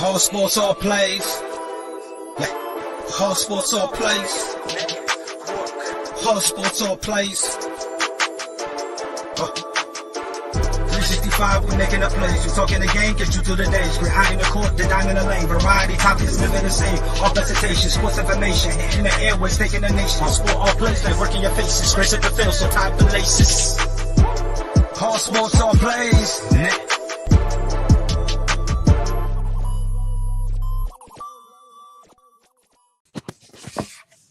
All sports, all plays. Yeah. All sports, all plays. All sports, all plays. 365, we're making a plays. You talking the game, get you through the days. We're high in the court, the dime in the lane. Variety, topics, living the same. All presentation, sports information. In the airways, taking the nation. All sport, all plays, they working your faces. Grace at the field, so tie the laces. All sports, all plays.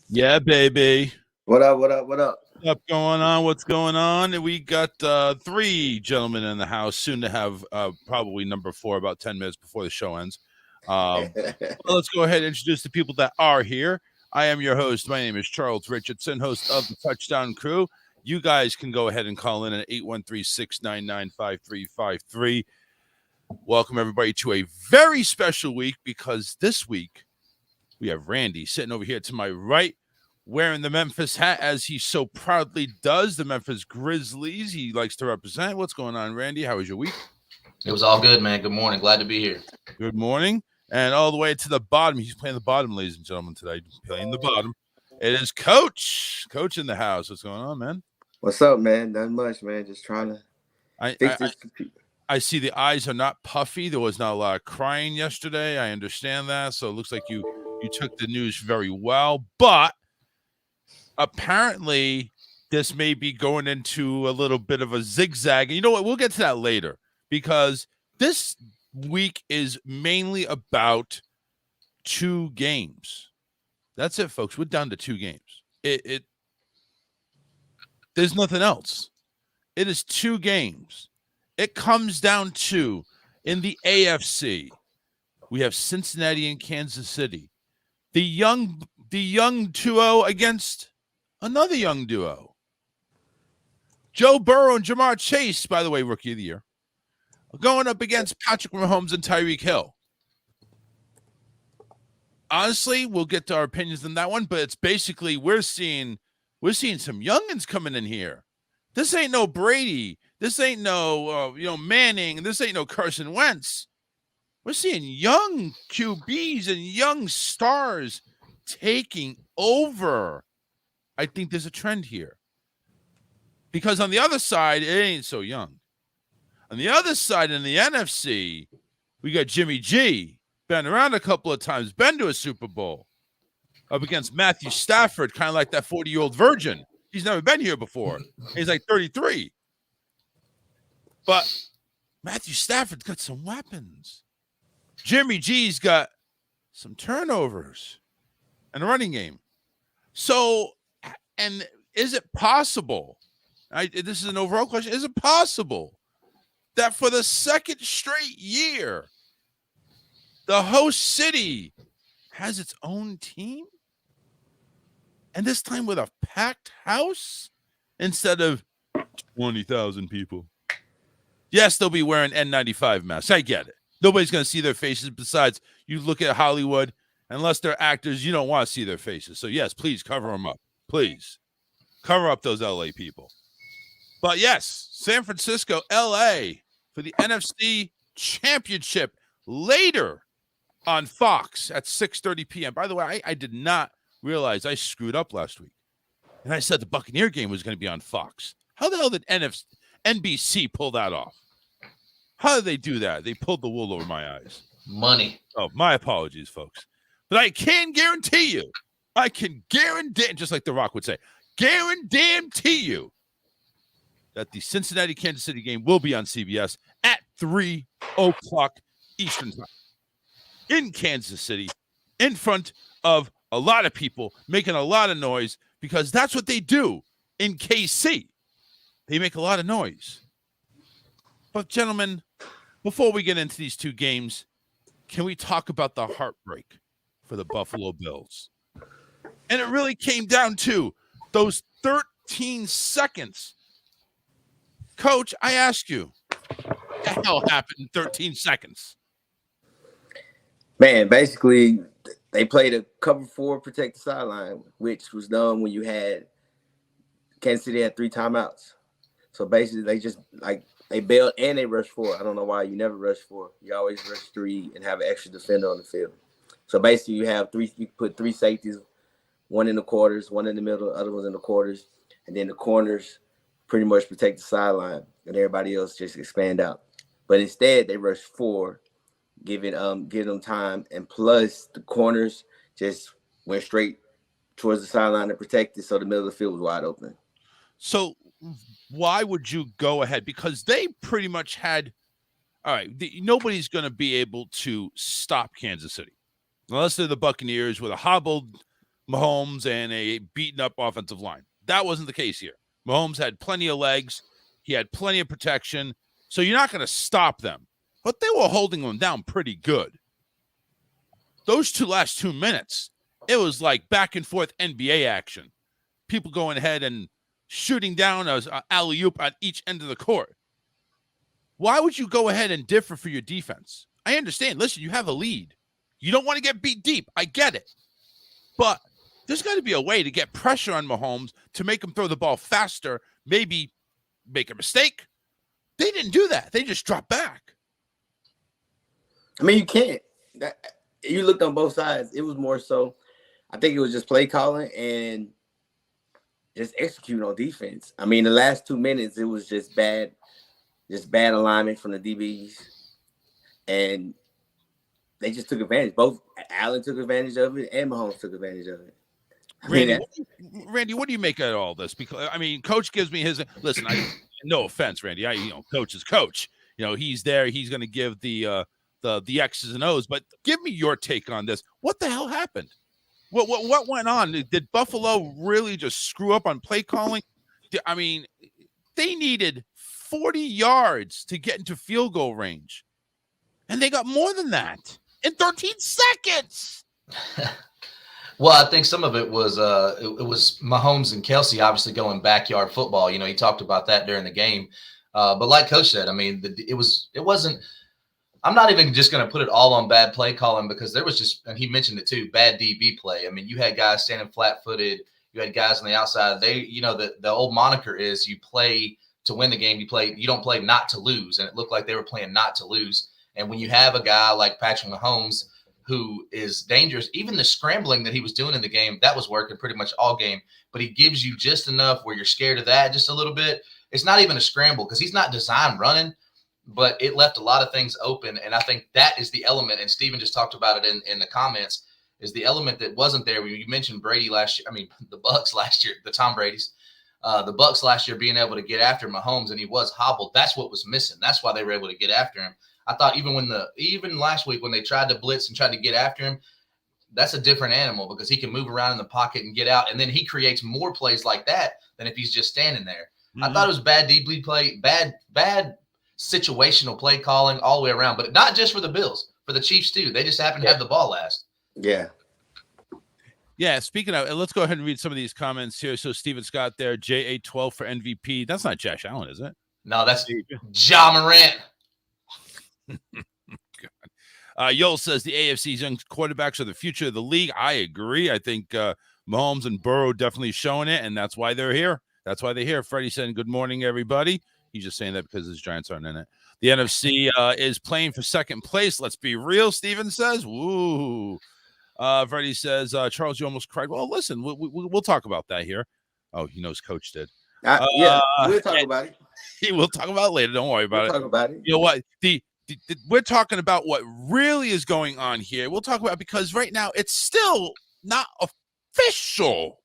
Yeah, baby. What up? What's going on? What's going on? We got three gentlemen in the house, soon to have probably number 4 about 10 minutes before the show ends. Let's go ahead and introduce the people that are here. I am your host. My name is Charles Richardson, host of the Touchdown Crew. You guys can go ahead and call in at 813-699-5353. Welcome, everybody, to a very special week, because this week we have Randy sitting over here to my right, wearing the Memphis hat, as he so proudly does, the Memphis Grizzlies. He likes to represent. What's going on, Randy? How was your week? It was all good, man. Good morning. Glad to be here. Good morning. And all the way to the bottom, he's playing the bottom, ladies and gentlemen, today. Playing the bottom. It is Coach. Coach in the house. What's going on, man? What's up, man? Nothing much, man. Just trying to fix this computer. I see the eyes are not puffy. There was not a lot of crying yesterday. I understand that. So it looks like you took the news very well. But apparently, this may be going into a little bit of a zigzag. And you know what? We'll get to that later, because this week is mainly about 2 games. That's it, folks. We're down to 2 games. There's nothing else. It is 2 games. It comes down to, in the AFC, we have Cincinnati and Kansas City. The young duo against another young duo. Joe Burrow and JaMarr Chase, by the way, Rookie of the Year, going up against Patrick Mahomes and Tyreek Hill. Honestly, we'll get to our opinions on that one, but it's basically we're seeing some youngins coming in here. This ain't no Brady. This ain't no Manning. This ain't no Carson Wentz. We're seeing young QBs and young stars taking over. I think there's a trend here, because on the other side, it ain't so young. On the other side, in the NFC, we got Jimmy G. Been around a couple of times, been to a Super Bowl, up against Matthew Stafford, kind of like that 40-year-old virgin. He's never been here before. He's like 33. But Matthew Stafford's got some weapons. Jimmy G's got some turnovers and a running game. So, and is it possible? This is an overall question. Is it possible that for the second straight year, the host city has its own team? And this time with a packed house instead of 20,000 people. Yes, they'll be wearing N95 masks. I get it. Nobody's going to see their faces. Besides, you look at Hollywood, unless they're actors, you don't want to see their faces. So, yes, please cover them up. Please cover up those LA people. But, yes, San Francisco, LA for the NFC Championship later on Fox at 6:30 p.m. By the way, I did not realize I screwed up last week. And I said the Buccaneer game was going to be on Fox. How the hell did NBC pull that off? How did they do that? They pulled the wool over my eyes. Money. Oh, my apologies, folks. But I can guarantee you, just like The Rock would say, guarantee you that the Cincinnati-Kansas City game will be on CBS at 3 o'clock Eastern time in Kansas City, in front of a lot of people, making a lot of noise, because that's what they do in KC. They make a lot of noise. But, gentlemen, before we get into these 2 games, can we talk about the heartbreak for the Buffalo Bills? And it really came down to those 13 seconds. Coach, I ask you, what the hell happened in 13 seconds? Man, basically, they played a cover 4 protect the sideline, which was done when you had Kansas City had 3 timeouts. So basically, they They bailed and they rushed 4. I don't know why you never rush 4. You always rush 3 and have an extra defender on the field. So basically, you have 3. You put 3 safeties, 1 in the quarters, 1 in the middle, the other one's in the quarters, and then the corners pretty much protect the sideline, and everybody else just expand out. But instead, they rushed 4, giving them time, and plus the corners just went straight towards the sideline to protect it, so the middle of the field was wide open. So why would you go ahead? Because they pretty much had, all right, nobody's going to be able to stop Kansas City unless they're the Buccaneers with a hobbled Mahomes and a beaten up offensive line. That wasn't the case here. Mahomes had plenty of legs. He had plenty of protection. So you're not going to stop them. But they were holding them down pretty good. Those last 2 minutes, it was like back and forth NBA action. People going ahead and shooting down an alley-oop at each end of the court. Why would you go ahead and differ for your defense? I understand. Listen, you have a lead. You don't want to get beat deep. I get it. But there's got to be a way to get pressure on Mahomes to make him throw the ball faster, maybe make a mistake. They didn't do that. They just dropped back. I mean, you can't. You looked on both sides. It was more so, I think it was just play calling and just execute on defense. I mean, the last 2 minutes, it was just bad alignment from the DBs. And they just took advantage. Both Allen took advantage of it and Mahomes took advantage of it. Randy, what do you make of all this? Because I mean, Coach gives me his listen. No offense, Randy. Coach is Coach. He's there. He's going to give the X's and O's. But give me your take on this. What the hell happened? What went on? Did Buffalo really just screw up on play calling? I mean, they needed 40 yards to get into field goal range, and they got more than that in 13 seconds. Well, I think some of it was it was Mahomes and Kelsey obviously going backyard football. He talked about that during the game. But like Coach said, I mean, it wasn't. I'm not even just going to put it all on bad play calling, because there was just, and he mentioned it too, bad DB play. I mean, you had guys standing flat-footed. You had guys on the outside. The old moniker is you play to win the game. You don't play not to lose. And it looked like they were playing not to lose. And when you have a guy like Patrick Mahomes, who is dangerous, even the scrambling that he was doing in the game, that was working pretty much all game. But he gives you just enough where you're scared of that just a little bit. It's not even a scramble because he's not designed running, but it left a lot of things open. And I think that is the element, and Steven just talked about it in the comments, is the element that wasn't there. You mentioned Brady last year. I mean, the Bucs last year, the Tom Brady's. The Bucs last year being able to get after Mahomes, and he was hobbled. That's what was missing. That's why they were able to get after him. I thought even last week when they tried to blitz and tried to get after him, that's a different animal because he can move around in the pocket and get out, and then he creates more plays like that than if he's just standing there. Mm-hmm. I thought it was bad DB play, bad situational play calling all the way around, but not just for the Bills, for the Chiefs too. They just happened to have the ball last. Yeah. Yeah, speaking of, let's go ahead and read some of these comments here. So Steven Scott there, JA12 for MVP. That's not Josh Allen, is it? No, that's JaMarr. Yoel says the AFC's young quarterbacks are the future of the league. I agree. I think Mahomes and Burrow definitely showing it, and that's why they're here. That's why they're here. Freddie saying good morning, everybody. He's just saying that because his Giants aren't in it. The NFC is playing for second place. Let's be real, Steven says. Woo. Freddie says, Charles, you almost cried. Well, listen, we'll talk about that here. Oh, he knows Coach did. Yeah, we'll talk about it. We'll talk about it later. Don't worry about it. Talk about it. You know what? We're talking about what really is going on here. We'll talk about it because right now it's still not official.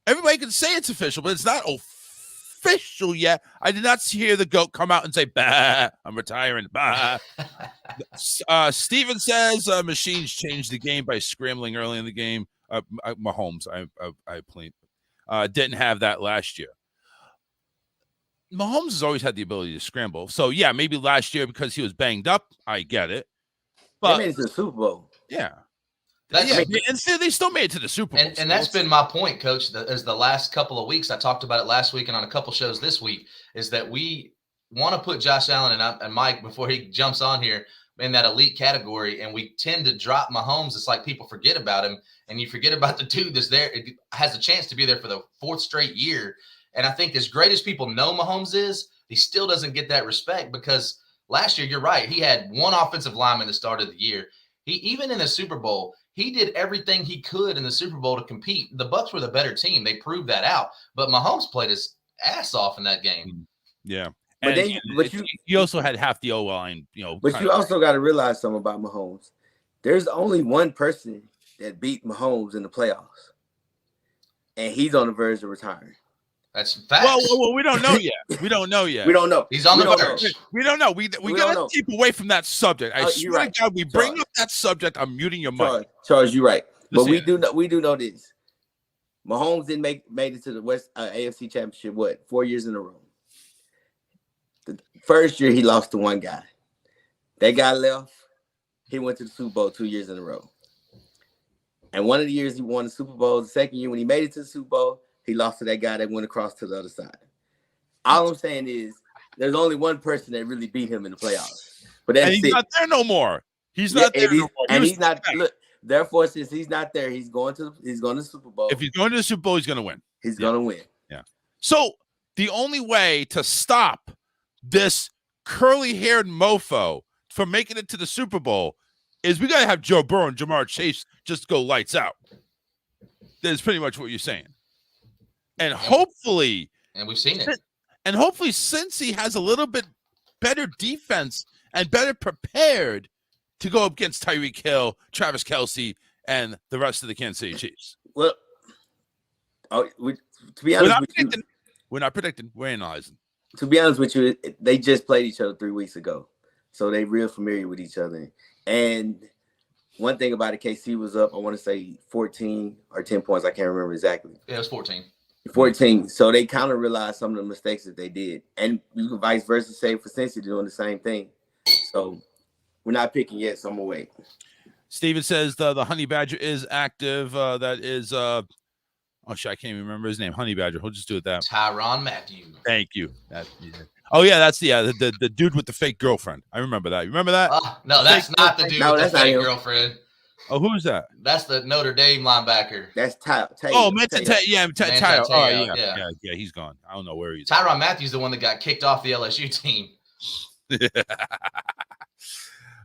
Everybody can say it's official, but it's not official yet. I did not hear the GOAT come out and say, bah, I'm retiring. Bah. Steven says machines changed the game by scrambling early in the game. Mahomes, I didn't have that last year. Mahomes has always had the ability to scramble. So, yeah, maybe last year because he was banged up, I get it. But they made it to the Super Bowl. Yeah. And they still made it to the Super Bowl. And that's been my point, Coach, as the last couple of weeks. I talked about it last week and on a couple shows this week, is that we want to put Josh Allen and Mike, before he jumps on here, in that elite category, and we tend to drop Mahomes. It's like people forget about him, and you forget about the dude that's there. It has a chance to be there for the fourth straight year. And I think as great as people know Mahomes is, he still doesn't get that respect because last year, you're right, he had one offensive lineman that started the year. He even in the Super Bowl, he did everything he could in the Super Bowl to compete. The Bucs were the better team. They proved that out. But Mahomes played his ass off in that game. Yeah. But and you also had half the O-line, But you also got to realize something about Mahomes. There's only one person that beat Mahomes in the playoffs, and he's on the verge of retiring. That's facts. Well, we don't know yet. We don't know yet. We don't know. He's on the verge. We don't know. We got to keep away from that subject. I swear to God, we bring up that subject, I'm muting your mic. Charles, you're right. But we do know this. Mahomes didn't made it to the AFC Championship, 4 years in a row. The first year, he lost to one guy. That guy left. He went to the Super Bowl 2 years in a row. And one of the years he won the Super Bowl, the second year when he made it to the Super Bowl, he lost to that guy that went across to the other side. All I'm saying is there's only one person that really beat him in the playoffs. But that's he's not there no more. He's not there no more. And he's not. Look, therefore, since he's not there, he's going to the Super Bowl. If he's going to the Super Bowl, he's going to win. He's going to win. Yeah. So the only way to stop this curly-haired mofo from making it to the Super Bowl is we got to have Joe Burrow and JaMarr Chase just go lights out. That's pretty much what you're saying. And hopefully, and we've seen it. And hopefully, since he has a little bit better defense and better prepared to go up against Tyreek Hill, Travis Kelce, and the rest of the Kansas City Chiefs. Well, to be honest we're not predicting. We're analyzing. To be honest with you, they just played each other 3 weeks ago, so they're real familiar with each other. And one thing about it, KC was up, I want to say 14 or 10 points. I can't remember exactly. Yeah, it was 14. 14. So they kind of realized some of the mistakes that they did. And you can vice versa say for Cincy doing the same thing. So we're not picking yet, so I'm going to wait. Steven says the Honey Badger is active. That is, I can't even remember his name. Honey Badger. We'll just do it that. Tyrann Mathieu. Thank you. That's the dude with the fake girlfriend. I remember that. You remember that? No, that's not the dude with the fake girlfriend. Oh, who is that? That's the Notre Dame linebacker. That's Ty. Oh, Ty. Yeah, he's gone. I don't know where he's. Tyrann Mathieu's the one that got kicked off the LSU team.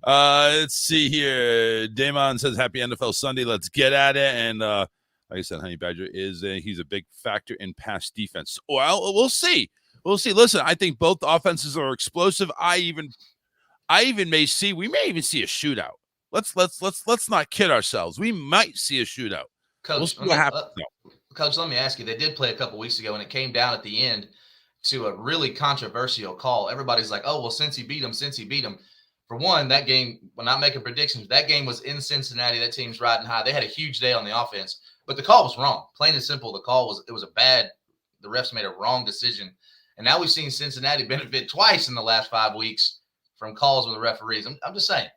Let's see here. Damon says, "Happy NFL Sunday. Let's get at it." And like I said, Honey Badger he's a big factor in pass defense. Well, we'll see. We'll see. Listen, I think both offenses are explosive. I even may see. We may even see a shootout. Let's not kid ourselves. We might see a shootout. Coach, we'll see what happens. Coach, let me ask you. They did play a couple weeks ago, and it came down at the end to a really controversial call. Everybody's like, "Oh, well, since he beat him." For one, that game, when I'm making predictions, that game was in Cincinnati. That team's riding high. They had a huge day on the offense, but the call was wrong. Plain and simple, the refs made a wrong decision. And now we've seen Cincinnati benefit twice in the last 5 weeks from calls with the referees. I'm just saying.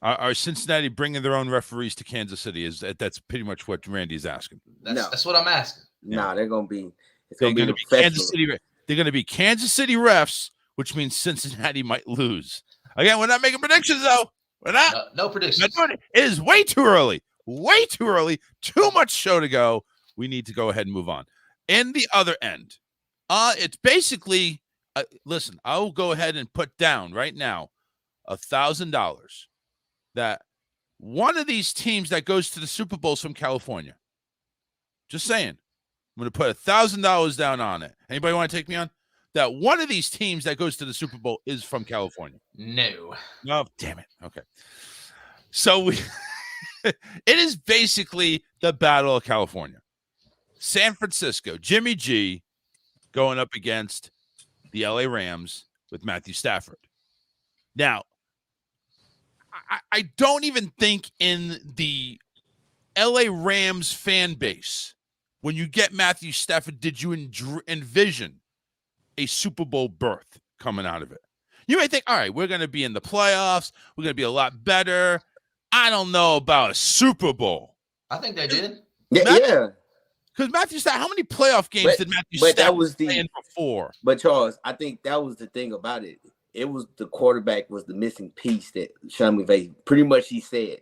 Are Cincinnati bringing their own referees to Kansas City? That's pretty much what Randy's asking. That's what I'm asking. No, they're going to be. They're going to be Kansas City. They're going to be Kansas City refs, which means Cincinnati might lose. Again, we're not making predictions, though. We're not. No predictions. It is way too early. Way too early. Too much show to go. We need to go ahead and move on. In the other end, it's basically. Listen, I'll go ahead and put down right now $1,000 that one of these teams that goes to the Super Bowl is from California. Just saying. I'm going to put $1,000 down on it. Anybody want to take me on? That one of these teams that goes to the Super Bowl is from California. No. Oh, damn it. Okay. So it is basically the Battle of California. San Francisco, Jimmy G going up against the LA Rams with Matthew Stafford. Now, I don't even think in the LA Rams fan base, when you get Matthew Stafford, did you envision a Super Bowl berth coming out of it? You may think, all right, we're going to be in the playoffs. We're going to be a lot better. I don't know about a Super Bowl. I think they did. Yeah. Because Matthew Stafford, how many playoff games did Matthew Stafford play in before? But Charles, I think that was the thing about it. It was the quarterback was the missing piece that Sean McVay pretty much he said.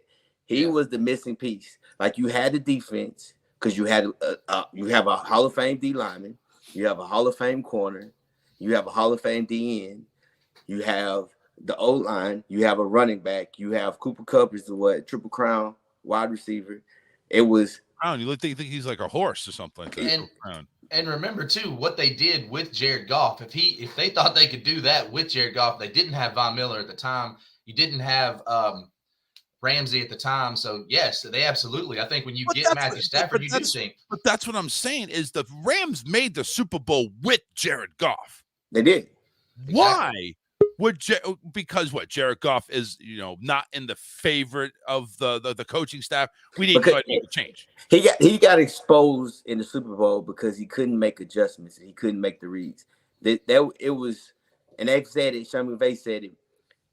He was the missing piece. Like you had the defense because you have a Hall of Fame D lineman, you have a Hall of Fame corner, You have a Hall of Fame DN. You have the O-line. You have a running back. You have Cooper Kupp is the Triple Crown wide receiver. It was Crown. You think he's like a horse or something like that. And remember too what they did with Jared Goff. If they thought they could do that with Jared Goff, they didn't have Von Miller at the time. You didn't have Ramsey at the time. So yes, they absolutely. I think when you get Matthew Stafford, you do think. But that's what I'm saying is the Rams made the Super Bowl with Jared Goff. They did. Why? Because Jared Goff is not in the favorite of the coaching staff. We need to make a change. He got exposed in the Super Bowl because he couldn't make adjustments and he couldn't make the reads. It was, and they said it. Sean McVay said it.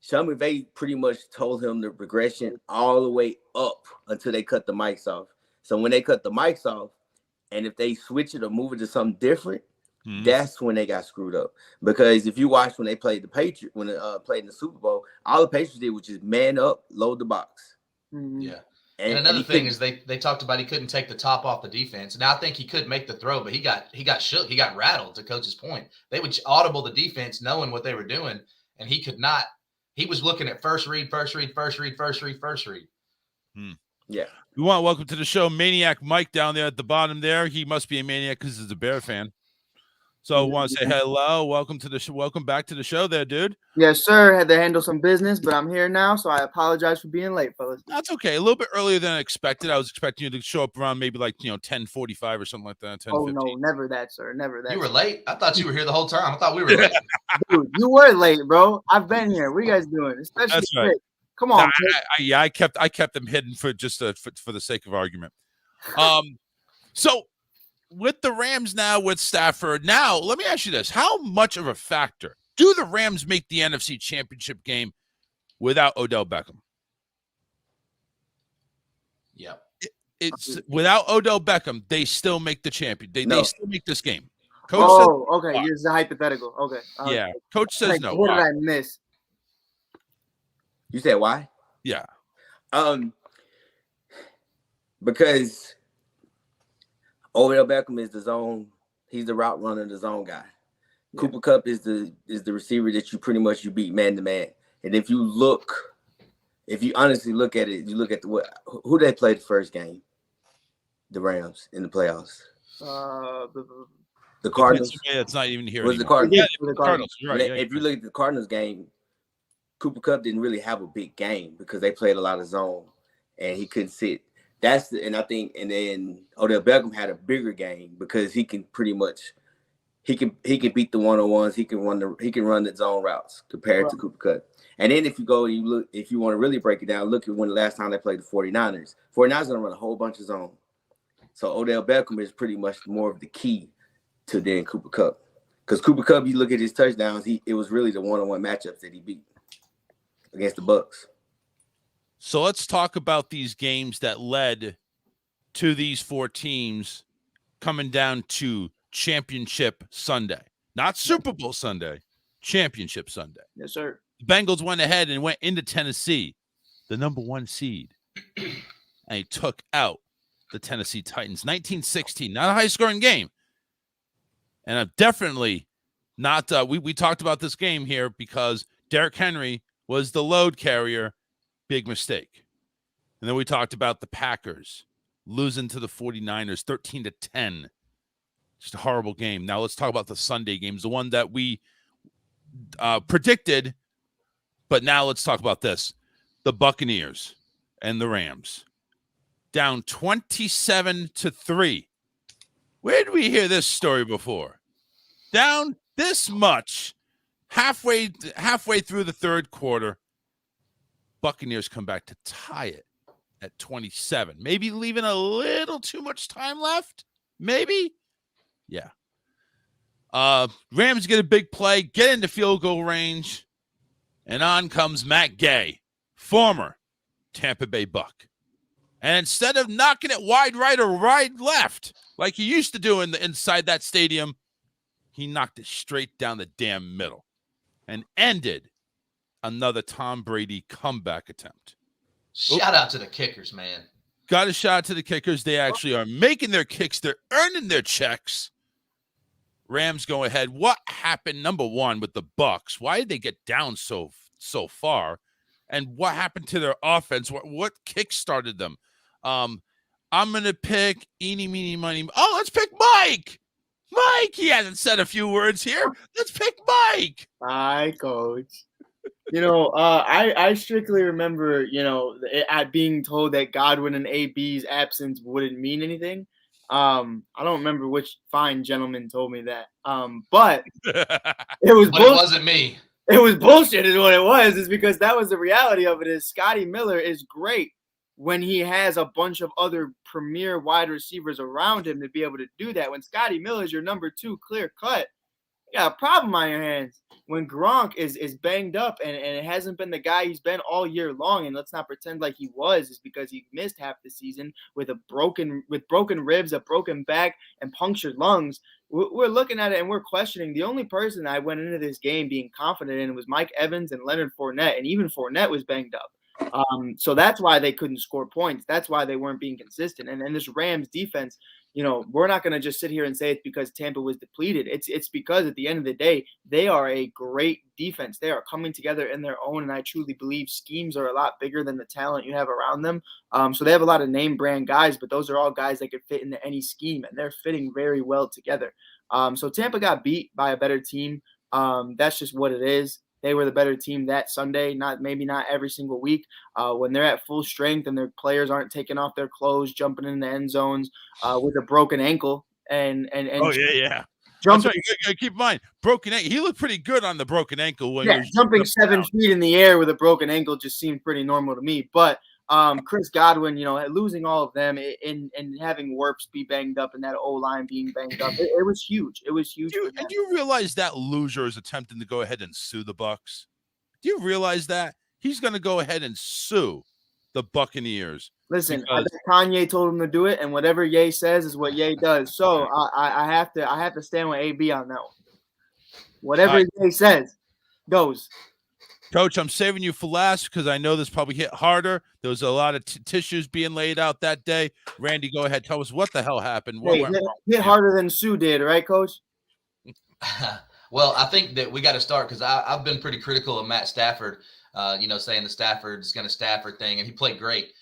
Sean McVay pretty much told him the regression all the way up until they cut the mics off. So when they cut the mics off, and if they switch it or move it to something different. That's when they got screwed up. Because if you watch when they played the Patriots, when they played in the Super Bowl, all the Patriots did was just man up, load the box. Yeah. And another thing is they talked about he couldn't take the top off the defense. Now I think he could make the throw, but he got shook. He got rattled, to Coach's point. They would audible the defense knowing what they were doing, and he could not. He was looking at first read. Yeah. Welcome to the show, Maniac Mike down there at the bottom there. He must be a maniac because he's a Bear fan. So I want to say hello. Welcome to the show. Welcome back to the show there, dude. Yes, sir. Had to handle some business, but I'm here now, so I apologize for being late, fellas. That's okay. A little bit earlier than I expected. I was expecting you to show up around maybe 10:45 or something like that. 10:15. Oh, no, never that, sir. Never that. You were late? I thought you were here the whole time. I thought we were late. Dude, you were late, bro. I've been here. What are you guys doing? Especially That's right. Come on. I kept them hidden for just for the sake of argument. So with the Rams now with Stafford, now let me ask you this: how much of a factor do the Rams make the NFC Championship game without Odell Beckham? Yeah, it's without Odell Beckham, they still make the champion. They still make this game. Coach says, okay. This is a hypothetical. Okay. Yeah. Coach says no. What did I miss? You said why? Yeah. Because Odell Beckham is the zone. He's the route runner, the zone guy. Yeah. Cooper Kupp is the receiver that you pretty much beat man to man. And if you honestly look at it, you look at who they played the first game, the Rams in the playoffs. The Cardinals. It's not even here. Was the Cardinals? Yeah, the Cardinals. Right. If you look at the Cardinals game, Cooper Kupp didn't really have a big game because they played a lot of zone and he couldn't sit. And then Odell Beckham had a bigger game because he can pretty much he can beat the one-on-ones, he can run the zone routes compared to Cooper Kupp. And then if you look, if you want to really break it down, look at when the last time they played the 49ers. 49ers gonna run a whole bunch of zone. So Odell Beckham is pretty much more of the key to then Cooper Kupp. Because Cooper Kupp, you look at his touchdowns, it was really the one-on-one matchups that he beat against the Bucs. So let's talk about these games that led to these four teams coming down to Championship Sunday. Not Super Bowl Sunday, Championship Sunday. Yes, sir. The Bengals went ahead and went into Tennessee, the number 1 seed, and he took out the Tennessee Titans. 19-16, not a high-scoring game. And I'm definitely not we talked about this game here because Derrick Henry was the load carrier. Big mistake. And then we talked about the Packers losing to the 49ers 13-10. Just a horrible game. Now let's talk about the Sunday games, the one that we predicted. But now let's talk about this. The Buccaneers and the Rams down 27-3. Where did we hear this story before? Down this much, halfway through the third quarter, Buccaneers come back to tie it at 27. Maybe leaving a little too much time left. Maybe. Yeah. Rams get a big play, get into field goal range, and on comes Matt Gay, former Tampa Bay Buck. And instead of knocking it wide right or wide left, like he used to do inside that stadium, he knocked it straight down the damn middle and ended another Tom Brady comeback attempt. Shout out to the kickers, man. Got a shout out to the kickers. They actually are making their kicks. They're earning their checks. Rams go ahead. What happened, number one, with the Bucks? Why did they get down so far? And what happened to their offense? What kick-started them? I'm going to pick eeny, meeny, money. Oh, let's pick Mike. Mike, he hasn't said a few words here. Let's pick Mike. Hi, Coach. I strictly remember, at being told that Godwin and AB's absence wouldn't mean anything. I don't remember which fine gentleman told me that. But it was But it wasn't me. It was bullshit is what it was. Is because that was the reality of it is Scotty Miller is great when he has a bunch of other premier wide receivers around him to be able to do that. When Scotty Miller is your number 2 clear cut, you got a problem on your hands. When Gronk is banged up and it hasn't been the guy he's been all year long, and let's not pretend like he was, is because he missed half the season with broken ribs, a broken back, and punctured lungs. We're looking at it and we're questioning. The only person I went into this game being confident in was Mike Evans and Leonard Fournette, and even Fournette was banged up. So that's why they couldn't score points. That's why they weren't being consistent. And this Rams defense, we're not going to just sit here and say it's because Tampa was depleted. It's because at the end of the day, they are a great defense. They are coming together in their own, and I truly believe schemes are a lot bigger than the talent you have around them. So they have a lot of name brand guys, but those are all guys that could fit into any scheme, and they're fitting very well together. So Tampa got beat by a better team. That's just what it is. They were the better team that Sunday, maybe not every single week. When they're at full strength and their players aren't taking off their clothes, jumping in the end zones with a broken ankle and oh yeah. Jumping, That's right. You gotta keep in mind, broken ankle. He looked pretty good on the broken ankle when jumping 7 feet in the air with a broken ankle just seemed pretty normal to me. But Chris Godwin, losing all of them and having Wirfs be banged up and that O-line being banged up, it was huge. It was huge. Do you realize that loser is attempting to go ahead and sue the Bucks? Do you realize that? He's going to go ahead and sue the Buccaneers. Listen, Kanye told him to do it, and whatever Ye says is what Ye does. So I have to stand with AB on that one. Whatever Ye says goes. Coach, I'm saving you for last because I know this probably hit harder. There was a lot of tissues being laid out that day. Randy, go ahead. Tell us what the hell happened. Hit harder than Sue did, right, Coach? Well, I think that we got to start because I've been pretty critical of Matt Stafford, saying the Stafford is going to Stafford thing, and he played great.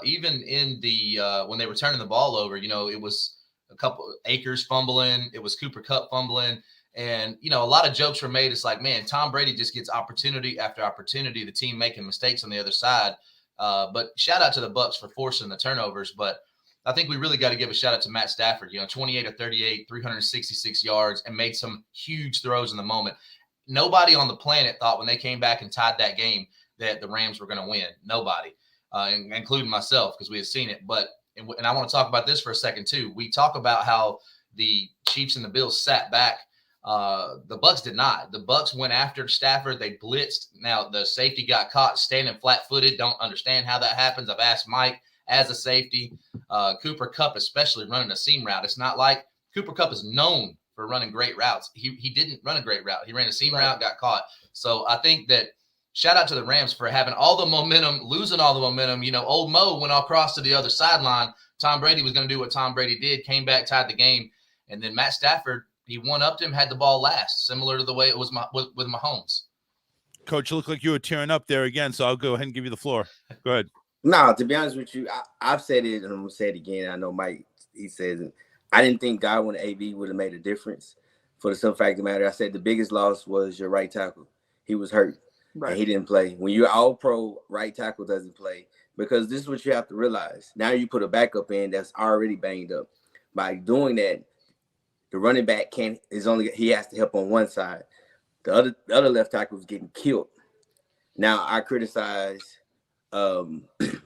Even in the when they were turning the ball over, it was a couple Akers fumbling. It was Cooper Kupp fumbling. And, a lot of jokes were made. It's like, man, Tom Brady just gets opportunity after opportunity, the team making mistakes on the other side. But shout out to the Bucs for forcing the turnovers. But I think we really got to give a shout out to Matt Stafford, 28 of 38, 366 yards, and made some huge throws in the moment. Nobody on the planet thought when they came back and tied that game that the Rams were going to win. Nobody, including myself, because we had seen it. And I want to talk about this for a second, too. We talk about how the Chiefs and the Bills sat back. The Bucs did not. The Bucs went after Stafford. They blitzed. Now the safety got caught standing flat-footed. Don't understand how that happens. I've asked Mike as a safety. Cooper Kupp, especially running a seam route. It's not like Cooper Kupp is known for running great routes. He didn't run a great route. He ran a seam route, got caught. So I think that shout out to the Rams for having all the momentum, losing all the momentum. Old Mo went across to the other sideline. Tom Brady was going to do what Tom Brady did, came back, tied the game, and then Matt Stafford. He one-upped him, had the ball last, similar to the way it was with Mahomes. Coach, you look like you were tearing up there again, so I'll go ahead and give you the floor. Go ahead. No, to be honest with you, I've said it, and I'm going to say it again. I know Mike, he says it. I didn't think Godwin and AB would have made a difference. For the simple fact of the matter, I said the biggest loss was your right tackle. He was hurt, and he didn't play. When you're all-pro, right tackle doesn't play because this is what you have to realize. Now you put a backup in that's already banged up. By doing that, the running back he has to help on one side. The other left tackle was getting killed. Now I criticize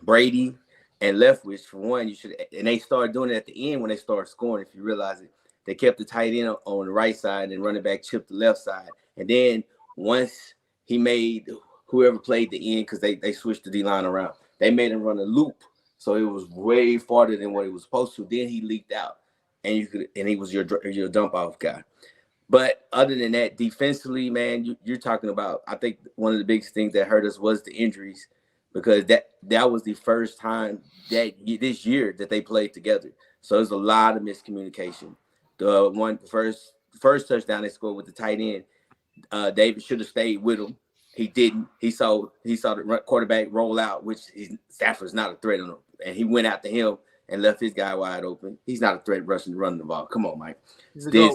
Brady and Leftwich for one. And they started doing it at the end when they started scoring. If you realize it, they kept the tight end on the right side and running back chipped the left side. And then once he made whoever played the end, because they switched the D-line around, they made him run a loop, so it was way farther than what it was supposed to. Then he leaked out. And he was your dump off guy. But other than that, defensively, man, you're talking about. I think one of the biggest things that hurt us was the injuries, because that was the first time this year that they played together. So there's a lot of miscommunication. The first first touchdown they scored with the tight end. David should have stayed with him. He didn't. He saw the quarterback roll out, which Stafford's not a threat on him, and he went after him and left his guy wide open. He's not a threat running the ball. Come on, Mike. Then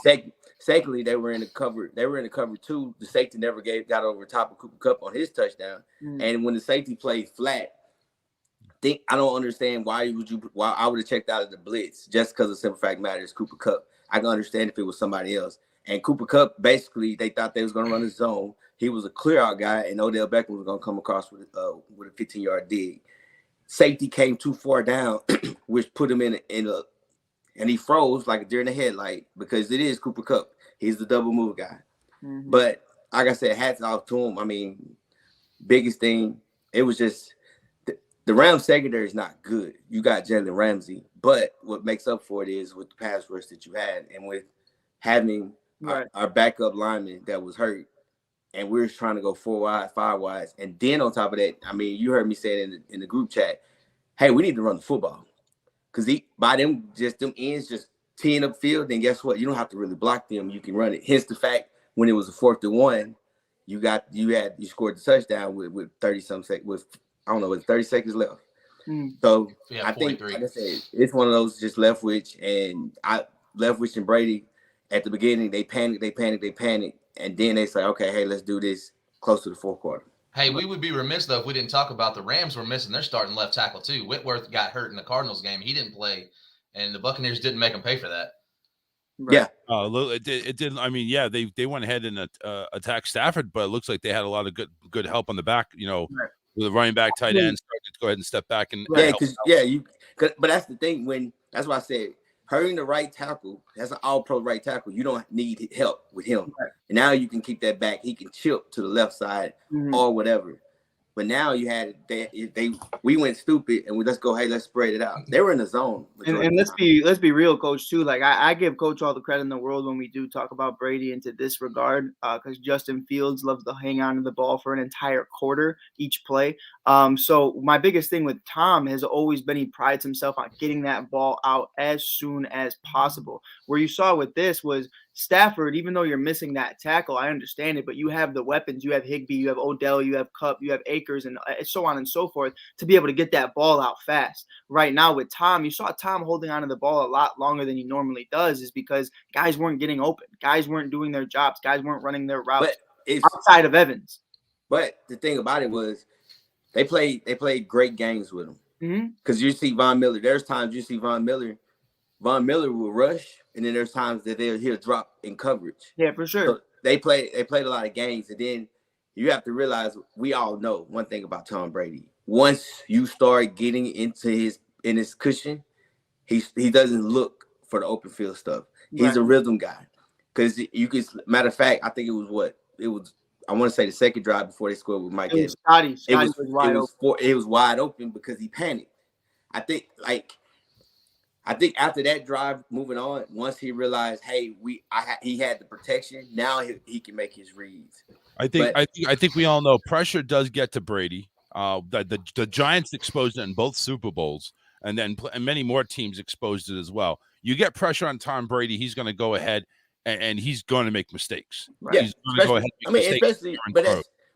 secondly, they were in the cover. They were in the cover 2. The safety never got over top of Cooper Kupp on his touchdown. And when the safety played flat, I don't understand why I would have checked out of the blitz just because the simple fact matters. Cooper Kupp. I can understand if it was somebody else. And Cooper Kupp, basically, they thought they was going to run the zone. He was a clear out guy, and Odell Beckham was going to come across with a 15-yard dig. Safety came too far down, which put him in a, and he froze like a deer in the headlight because it is Cooper Kupp. He's the double move guy. But like I said, hats off to him. I mean, biggest thing, it was just the Rams secondary is not good. You got Jalen Ramsey, but what makes up for it is with the pass rush that you had and with having our backup lineman that was hurt, and we were trying to go 4 wide, 5 wides. And then on top of that, I mean, you heard me say it in the group chat, hey, we need to run the football. Because by them ends just teeing up field, then guess what? You don't have to really block them. You can run it. Hence the fact when it was a 4th and 1, you scored the touchdown with 30-some seconds, with 30 seconds left. So I think, like I said, it's one of those just Leftwich and Brady at the beginning, they panicked, and then they say, okay, hey, let's do this close to the 4th quarter. Hey, we would be remiss, though, if we didn't talk about the Rams were missing their starting left tackle, too. Whitworth got hurt in the Cardinals game. He didn't play, and the Buccaneers didn't make him pay for that. Yeah. It didn't. I mean, yeah, they went ahead and attacked Stafford, but it looks like they had a lot of good help on the back, with the running back, tight end, started to go ahead and step back. But that's the thing. That's why I said, hurting the right tackle, that's an all-pro right tackle. You don't need help with him. Right. And now you can keep that back. He can chip to the left side or whatever. But now you had we went stupid and let's spread it out. They were in the zone. And let's be real, Coach, too. Like I give Coach all the credit in the world when we do talk about Brady into this regard, because Justin Fields loves to hang on to the ball for an entire quarter each play. So my biggest thing with Tom has always been he prides himself on getting that ball out as soon as possible. Where you saw with this was Stafford, even though you're missing that tackle, I understand it, but you have the weapons. You have Higbee, you have Odell, you have Kupp, you have Akers, and so on and so forth to be able to get that ball out fast. Right now with Tom, you saw Tom holding on to the ball a lot longer than he normally does is because guys weren't getting open. Guys weren't doing their jobs. Guys weren't running their routes outside of Evans. But the thing about it was they played great games with him. Because you see Von Miller. There's times you see Von Miller will rush, and then there's times that he'll drop in coverage. Yeah, for sure. So they played a lot of games, and then you have to realize we all know one thing about Tom Brady. Once you start getting into his cushion, he doesn't look for the open field stuff. He's a rhythm guy. Because matter of fact, I think I want to say the second drive before they scored with Mike Evans. Scotty was wide open. It was wide open because he panicked. I think after that drive, moving on, once he realized, hey, he had the protection. Now he can make his reads. I think we all know pressure does get to Brady. The Giants exposed it in both Super Bowls, and many more teams exposed it as well. You get pressure on Tom Brady, he's going to go ahead and he's going to make mistakes. Right. Yeah, he's going to go ahead. Especially,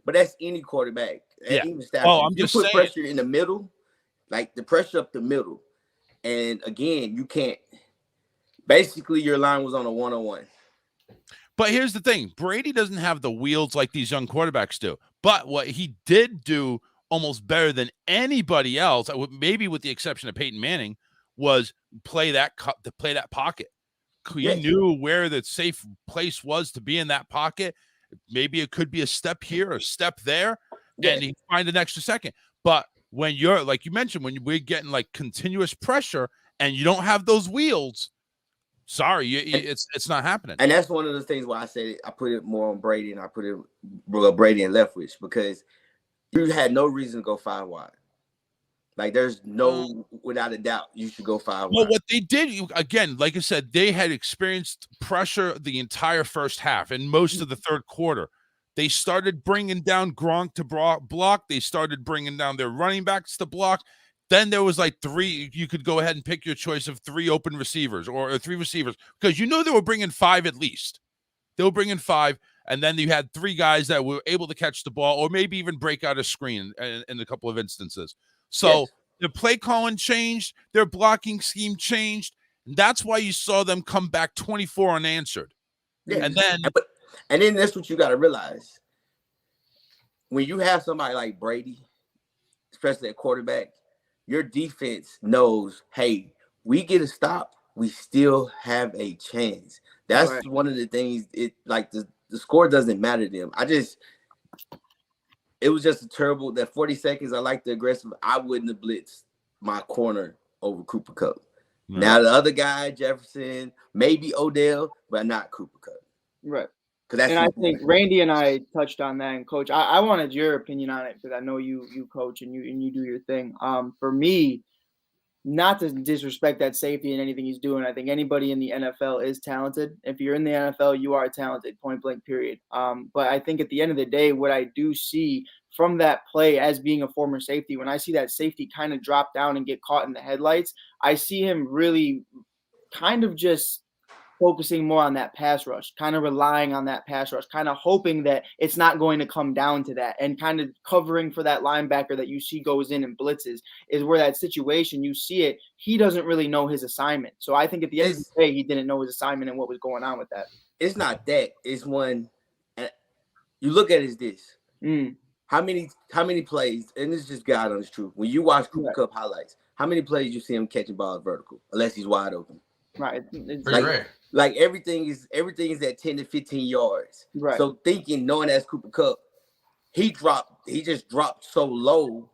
but that's any quarterback. Yeah. Even Stafford. I'm just saying. Pressure in the middle, like the pressure up the middle. And again, you can't. Basically, your line was on a 1-on-1. But here's the thing: Brady doesn't have the wheels like these young quarterbacks do. But what he did do almost better than anybody else, maybe with the exception of Peyton Manning, was play that pocket. He knew where the safe place was to be in that pocket. Maybe it could be a step here, a step there, and he find an extra second. But when you're, like you mentioned, when we're getting like continuous pressure and you don't have those wheels, sorry, it's not happening. And that's one of the things why I said I put it more on Brady and I put it Brady and Leftwich, because you had no reason to go 5 wide. Like there's without a doubt, you should go 5 wide. Well, what they did, again, like I said, they had experienced pressure the entire first half and most of the third quarter. They started bringing down Gronk to block. They started bringing down their running backs to block. Then there was like 3. You could go ahead and pick your choice of 3 open receivers or 3 receivers because you know they were bringing 5 at least. They'll bring in 5, and then you had 3 guys that were able to catch the ball or maybe even break out a screen in a couple of instances. So their play calling changed, their blocking scheme changed, and that's why you saw them come back 24 unanswered. Yeah. And then that's what you got to realize. When you have somebody like Brady, especially at quarterback, your defense knows, hey, we get a stop, we still have a chance. That's one of the things. The score doesn't matter to them. It was just a terrible. That 40 seconds, I like the aggressive. I wouldn't have blitzed my corner over Cooper Kupp. Right. Now the other guy, Jefferson, maybe Odell, but not Cooper Kupp. Right. And I think Randy and I touched on that. And Coach, I wanted your opinion on it because I know you coach and you do your thing. For me, not to disrespect that safety and anything he's doing, I think anybody in the NFL is talented. If you're in the NFL, you are talented, point blank, period. But I think at the end of the day, what I do see from that play as being a former safety, when I see that safety kind of drop down and get caught in the headlights, I see him really kind of just focusing more on that pass rush, kind of relying on that pass rush, kind of hoping that it's not going to come down to that, and kind of covering for that linebacker that you see goes in and blitzes is where that situation, you see it, he doesn't really know his assignment. So I think at the end of the day, he didn't know his assignment and what was going on with that. It's not that. It's when you look at it as this. How many plays, and this is just God honest truth, when you watch Cooper Kupp highlights, how many plays you see him catching balls vertical, unless he's wide open? Right. It's pretty rare. Like everything is at 10 to 15 yards. Right. So knowing that's Cooper Kupp, he just dropped so low,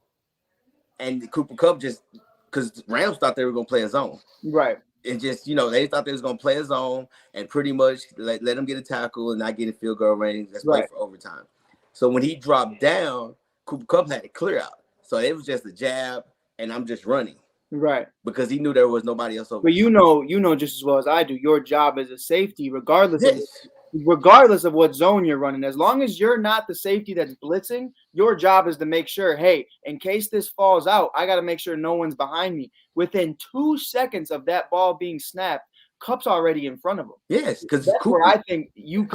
and Cooper Kupp because the Rams thought they were gonna play a zone. Right. And just, they thought they was gonna play a zone and pretty much let them get a tackle and not get a field goal range. That's play for overtime. So when he dropped down, Cooper Kupp had to clear out. So it was just a jab, and I'm just running. Right. Because he knew there was nobody else over. But you know just as well as I do, your job as a safety, regardless of what zone you're running, as long as you're not the safety that's blitzing, your job is to make sure, hey, in case this falls out, I got to make sure no one's behind me. Within 2 seconds of that ball being snapped, Kupp's already in front of him. Yes, because that's where I think you.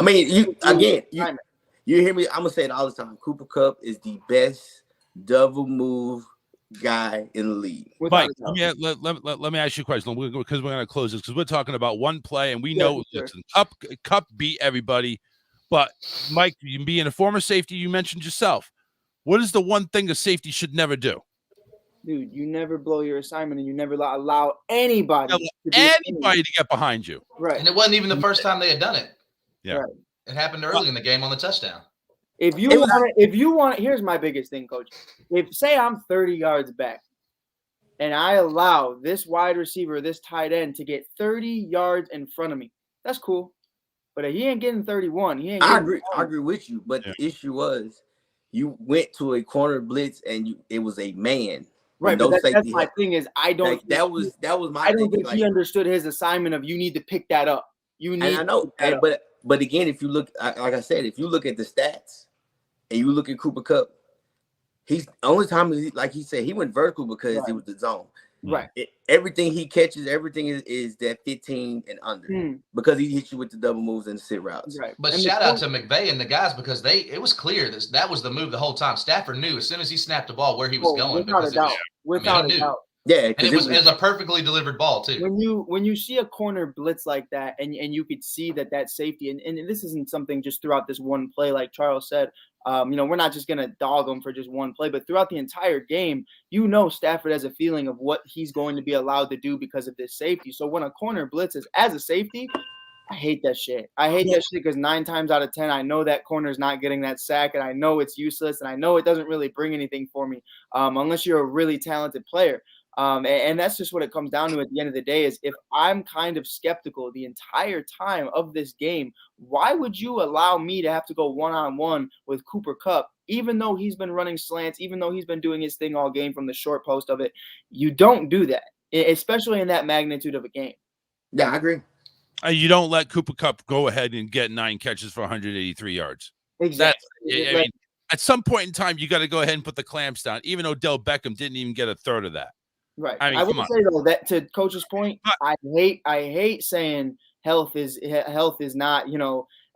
You hear me? I'm gonna say it all the time. Cooper Kupp is the best double move guy in the league. Mike, let me ask you a question because we're going to close this because we're talking about one play and we know listen, Kupp beat everybody. But Mike, you being a former safety, you mentioned yourself. What is the one thing a safety should never do? Dude, you never blow your assignment and you never allow anybody to get behind you. Right. And it wasn't even the first time they had done it. Yeah. Right. It happened early in the game on the touchdown. If you want, here's my biggest thing, Coach. If say I'm 30 yards back and I allow this wide receiver, this tight end to get 30 yards in front of me, that's cool. But if he ain't getting 31, he ain't. I agree with you. But the issue was you went to a corner blitz and it was a man. Right. No but safety. That's my thing is I don't. Like, that was my. I don't think he understood his assignment of you need to pick that up. You need. And I know, but again, if you look, like I said, if you look at the stats. And you look at Cooper Kupp, he's the only time, like he said, he went vertical because it was the zone. Right. Everything he catches, everything is that 15 and under because he hits you with the double moves and the sit routes. Right. But shout out to McVay and the guys because it was clear that was the move the whole time. Stafford knew as soon as he snapped the ball where he was going. Without a doubt. Yeah, and it was a perfectly delivered ball too. When you see a corner blitz like that, and you could see that safety, and this isn't something just throughout this one play, like Charles said. We're not just gonna dog him for just one play, but throughout the entire game, Stafford has a feeling of what he's going to be allowed to do because of this safety. So when a corner blitzes as a safety, I hate that shit. I hate that shit because 9 times out of 10, I know that corner's not getting that sack, and I know it's useless, and I know it doesn't really bring anything for me unless you're a really talented player. And that's just what it comes down to at the end of the day is if I'm kind of skeptical the entire time of this game, why would you allow me to have to go one-on-one with Cooper Kupp, even though he's been running slants, even though he's been doing his thing all game from the short post of it? You don't do that, especially in that magnitude of a game. Yeah, I agree. You don't let Cooper Kupp go ahead and get 9 catches for 183 yards. Exactly. I mean, at some point in time, you got to go ahead and put the clamps down, even though Odell Beckham didn't even get a third of that. Right. I mean, I would say though that to Coach's point, I hate saying health is not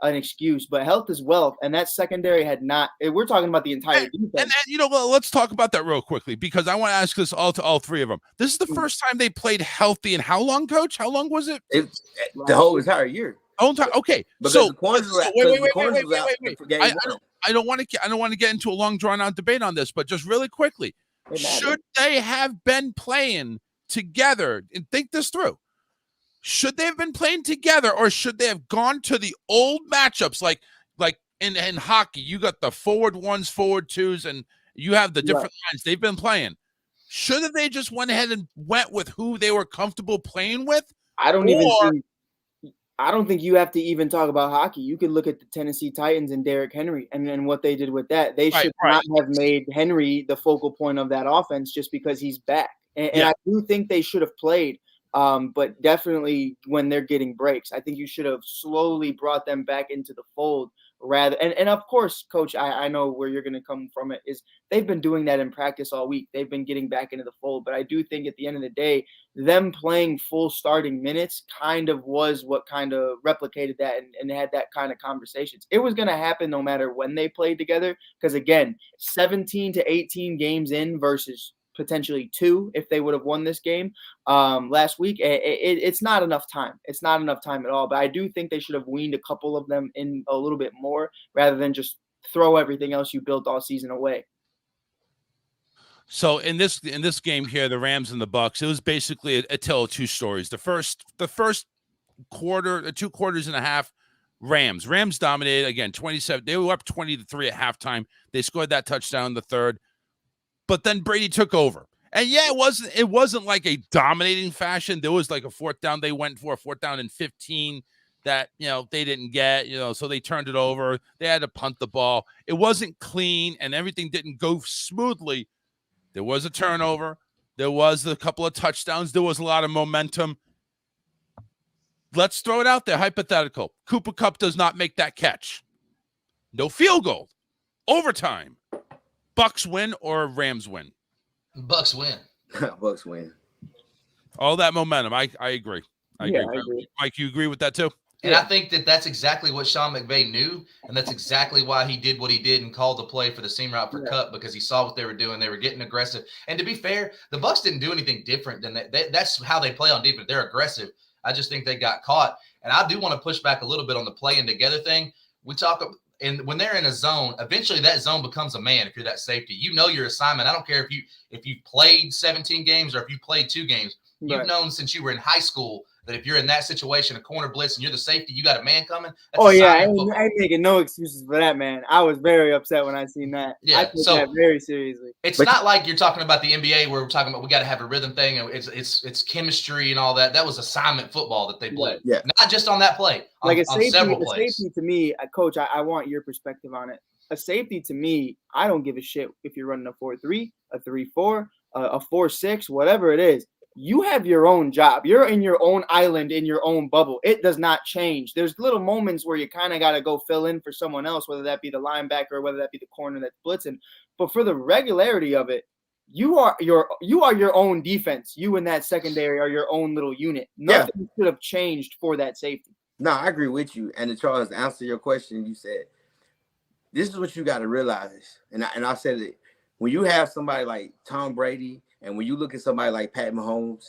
an excuse, but health is wealth, and that secondary had not. We're talking about the entire defense. And well, let's talk about that real quickly because I want to ask this all to all three of them. This is the first time they played healthy in how long, Coach? How long was it? It's the whole entire year. Whole time. Okay, because so the corners were wait. I don't want to get into a long drawn out debate on this, but just really quickly, should they have been playing together? And think this through. Should they have been playing together, or should they have gone to the old matchups like in hockey? You got the forward ones, forward twos, and you have the different lines they've been playing. Should have they just went ahead and went with who they were comfortable playing with? I don't think you have to even talk about hockey. You could look at the Tennessee Titans and Derrick Henry and what they did with that. They should not have made Henry the focal point of that offense just because he's back. And I do think they should have played. But definitely when they're getting breaks, I think you should have slowly brought them back into the fold rather. And of course, Coach, I know where you're going to come from it is they've been doing that in practice all week. They've been getting back into the fold. But I do think at the end of the day, them playing full starting minutes kind of was what kind of replicated that and had that kind of conversations. It was going to happen no matter when they played together. Because again, 17 to 18 games in versus potentially 2 if they would have won this game last week. It's not enough time. It's not enough time at all. But I do think they should have weaned a couple of them in a little bit more rather than just throw everything else you built all season away. So in this game here, the Rams and the Bucks, it was basically a tale of two stories. The first quarter, 2 quarters and a half, Rams dominated again, 27. They were up 20-3 at halftime. They scored that touchdown in the third. But then Brady took over. And it wasn't like a dominating fashion. There was like a fourth down they went for, a fourth down and 15 that, they didn't get, so they turned it over. They had to punt the ball. It wasn't clean and everything didn't go smoothly. There was a turnover. There was a couple of touchdowns. There was a lot of momentum. Let's throw it out there. Hypothetical. Cooper Kupp does not make that catch. No field goal. Overtime. Bucks win or Rams win? Bucks win. Bucks win. All that momentum. I agree. I agree. Mike, you agree with that too? And I think that's exactly what Sean McVay knew, and that's exactly why he did what he did and called the play for the seam route for Kupp, because he saw what they were doing. They were getting aggressive. And to be fair, the Bucks didn't do anything different than that. That's how they play on defense. They're aggressive. I just think they got caught. And I do want to push back a little bit on the playing together thing. We talk – and when they're in a zone, eventually that zone becomes a man if you're that safety. You know your assignment. I don't care if you played 17 games or if you played 2 games. You've known since you were in high school that if you're in that situation, a corner blitz, and you're the safety, you got a man coming. I ain't making no excuses for that, man. I was very upset when I seen that. Yeah, I take that very seriously. It's not like you're talking about the NBA where we're talking about we got to have a rhythm thing and it's chemistry and all that. That was assignment football that they played. Yeah. Not just on that play. On several plays. Safety to me, Coach, I want your perspective on it. A safety to me, I don't give a shit if you're running a 4-3, a 3-4, a 4-6, whatever it is. You have your own job. You're in your own island, in your own bubble. It does not change. There's little moments where you kind of got to go fill in for someone else, whether that be the linebacker or whether that be the corner that's blitzing. But for the regularity of it, you are your own defense. You in that secondary are your own little unit. Nothing should have changed for that safety. No, I agree with you. And to Charles, to answer your question, you said, this is what you got to realize. And I said it. When you have somebody like Tom Brady, and when you look at somebody like Pat Mahomes,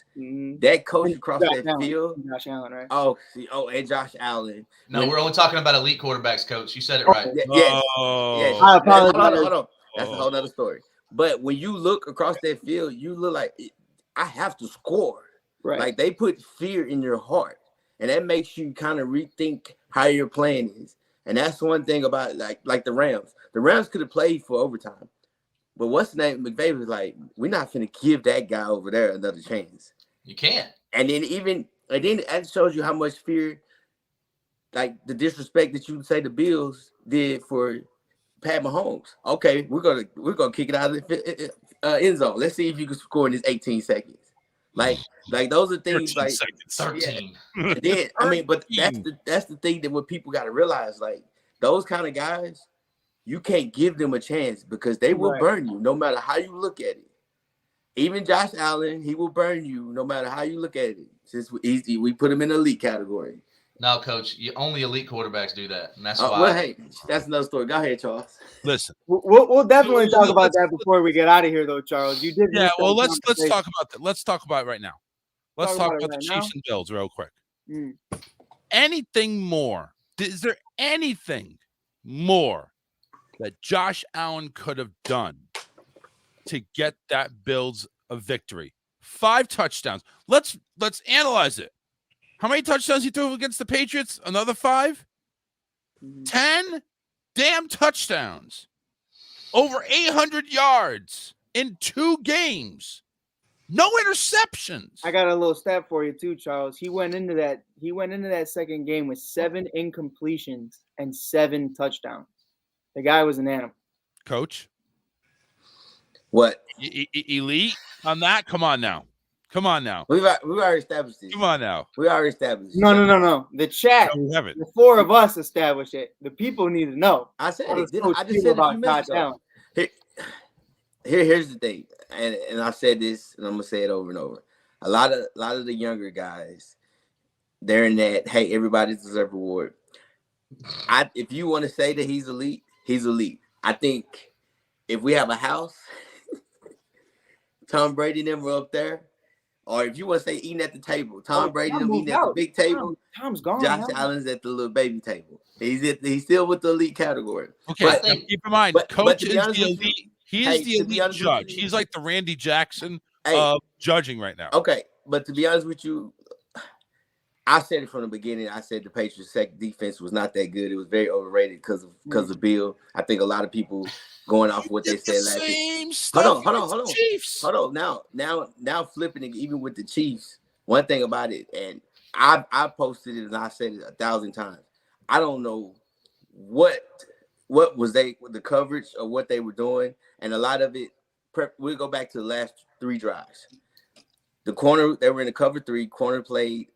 that coach across that field, Josh Allen, right? And Josh Allen. No, we're only talking about elite quarterbacks, Coach. You said it right. Yes. I apologize. Hold on. That's a whole other story. But when you look across that field, you look like I have to score. Right. Like they put fear in your heart, and that makes you kind of rethink how your plan is. And that's one thing about like the Rams. The Rams could have played for overtime. But what's the name? McVay was like, we're not finna give that guy over there another chance. You can't. And then that shows you how much fear, like the disrespect that you say the Bills did for Pat Mahomes. Okay, we're gonna kick it out of the end zone. Let's see if you can score in this 18 seconds. Like those are things 13. Yeah. Then, I mean, but that's the thing that what people got to realize. Like those kind of guys, you can't give them a chance because they will burn you no matter how you look at it. Even Josh Allen, he will burn you no matter how you look at it. Since we put him in the elite category. No, Coach, only elite quarterbacks do that, and that's why. Well, hey, that's another story. Go ahead, Charles. Listen, We'll definitely talk about that before we get out of here, though, Charles. You did. Yeah, well, let's talk about that. Let's talk about it right now. Let's talk about the right Chiefs now? and Bills real quick. Mm. Anything more? Is there anything more that Josh Allen could have done to get that Bills a victory? 5 touchdowns. Let's analyze it. How many touchdowns he threw against the Patriots? Another 5? 10 damn touchdowns. Over 800 yards in 2 games. No interceptions. I got a little stat for you too, Charles. He went into that second game with 7 incompletions and 7 touchdowns. The guy was an animal. Coach. What? Elite on that? Come on now. We've already established this. Come on now. We already established. No. The chat, the 4 of us established it. The people need to know. I said it. I just feel said about it. Josh Allen. Here's the thing, and I said this, and I'm gonna say it over and over. A lot of the younger guys, they're in that. Hey, everybody deserves a reward. If you want to say that he's elite, he's elite. I think if we have a house, Tom Brady and them were up there. Or if you want to say eating at the table, Tom Brady and them eating at the big table. Tom's gone. Josh Allen's at the little baby table. He's still with the elite category. Okay, but, keep in mind, Coach is the elite. He is the elite judge. He's like the Randy Jackson of judging right now. Okay, but to be honest with you, I said it from the beginning. I said the Patriots' second defense was not that good. It was very overrated because of Bill. I think a lot of people going off what they said last year. Hold on. Chiefs. Hold on. Now flipping it, even with the Chiefs. One thing about it, and I posted it and I said it 1,000 times. I don't know what was the coverage or what they were doing, and a lot of it. We'll go back to the last 3 drives. The corner, they were in the cover 3. Corner played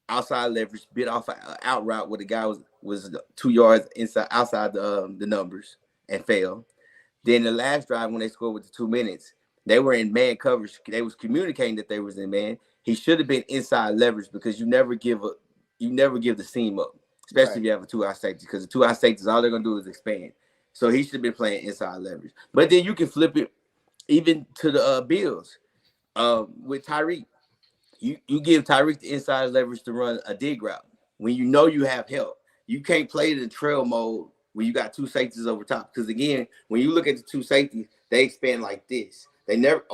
outside leverage, bit off an out route where the guy was 2 yards outside the numbers and fell. Then the last drive when they scored with the 2 minutes, they were in man coverage. They was communicating that they was in man. He should have been inside leverage because you never give the seam up, especially if you have a 2-eye safety, because the 2-eye safeties, all they're gonna do is expand. So he should have been playing inside leverage. But then you can flip it even to the Bills with Tyreek. You give Tyreek the inside leverage to run a dig route when you know you have help. You can't play it in trail mode when you got 2 safeties over top. Because again, when you look at the 2 safeties, they expand like this. They never,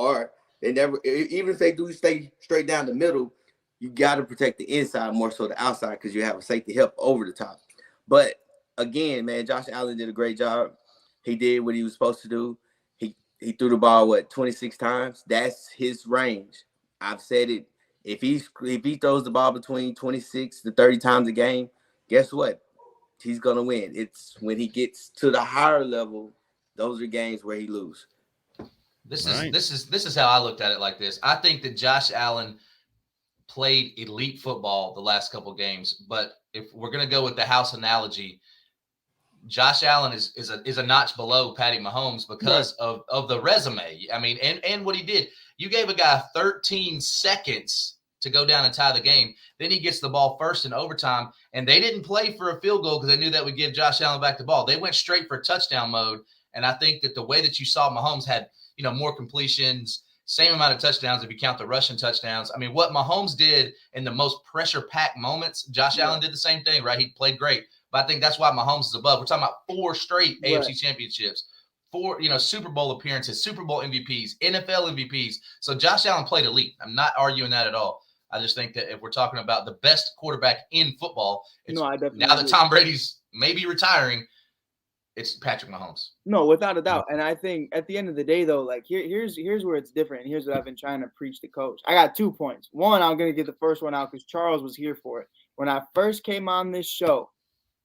even if they do stay straight down the middle, you got to protect the inside more so the outside because you have a safety help over the top. But again, man, Josh Allen did a great job. He did what he was supposed to do. He threw the ball, 26 times? That's his range. I've said it. If he throws the ball between 26 to 30 times a game, guess what? He's gonna win. It's when he gets to the higher level, those are games where he loses. This is how I looked at it like this. I think that Josh Allen played elite football the last couple games, but if we're gonna go with the house analogy, Josh Allen is a notch below Patty Mahomes because of the resume. I mean, and what he did. You gave a guy 13 seconds to go down and tie the game. Then he gets the ball first in overtime, and they didn't play for a field goal because they knew that would give Josh Allen back the ball. They went straight for touchdown mode, and I think that the way that you saw Mahomes had, more completions, same amount of touchdowns if you count the rushing touchdowns. I mean, what Mahomes did in the most pressure-packed moments, Josh Allen did the same thing, right? He played great. But I think that's why Mahomes is above. We're talking about 4 straight AFC championships, 4, Super Bowl appearances, Super Bowl MVPs, NFL MVPs. So Josh Allen played elite. I'm not arguing that at all. I just think that if we're talking about the best quarterback in football, now that Tom Brady's maybe retiring, it's Patrick Mahomes. No, without a doubt. And I think at the end of the day, though, like here's where it's different. And here's what I've been trying to preach to Coach. I got 2 points. One, I'm going to get the first one out because Charles was here for it. When I first came on this show,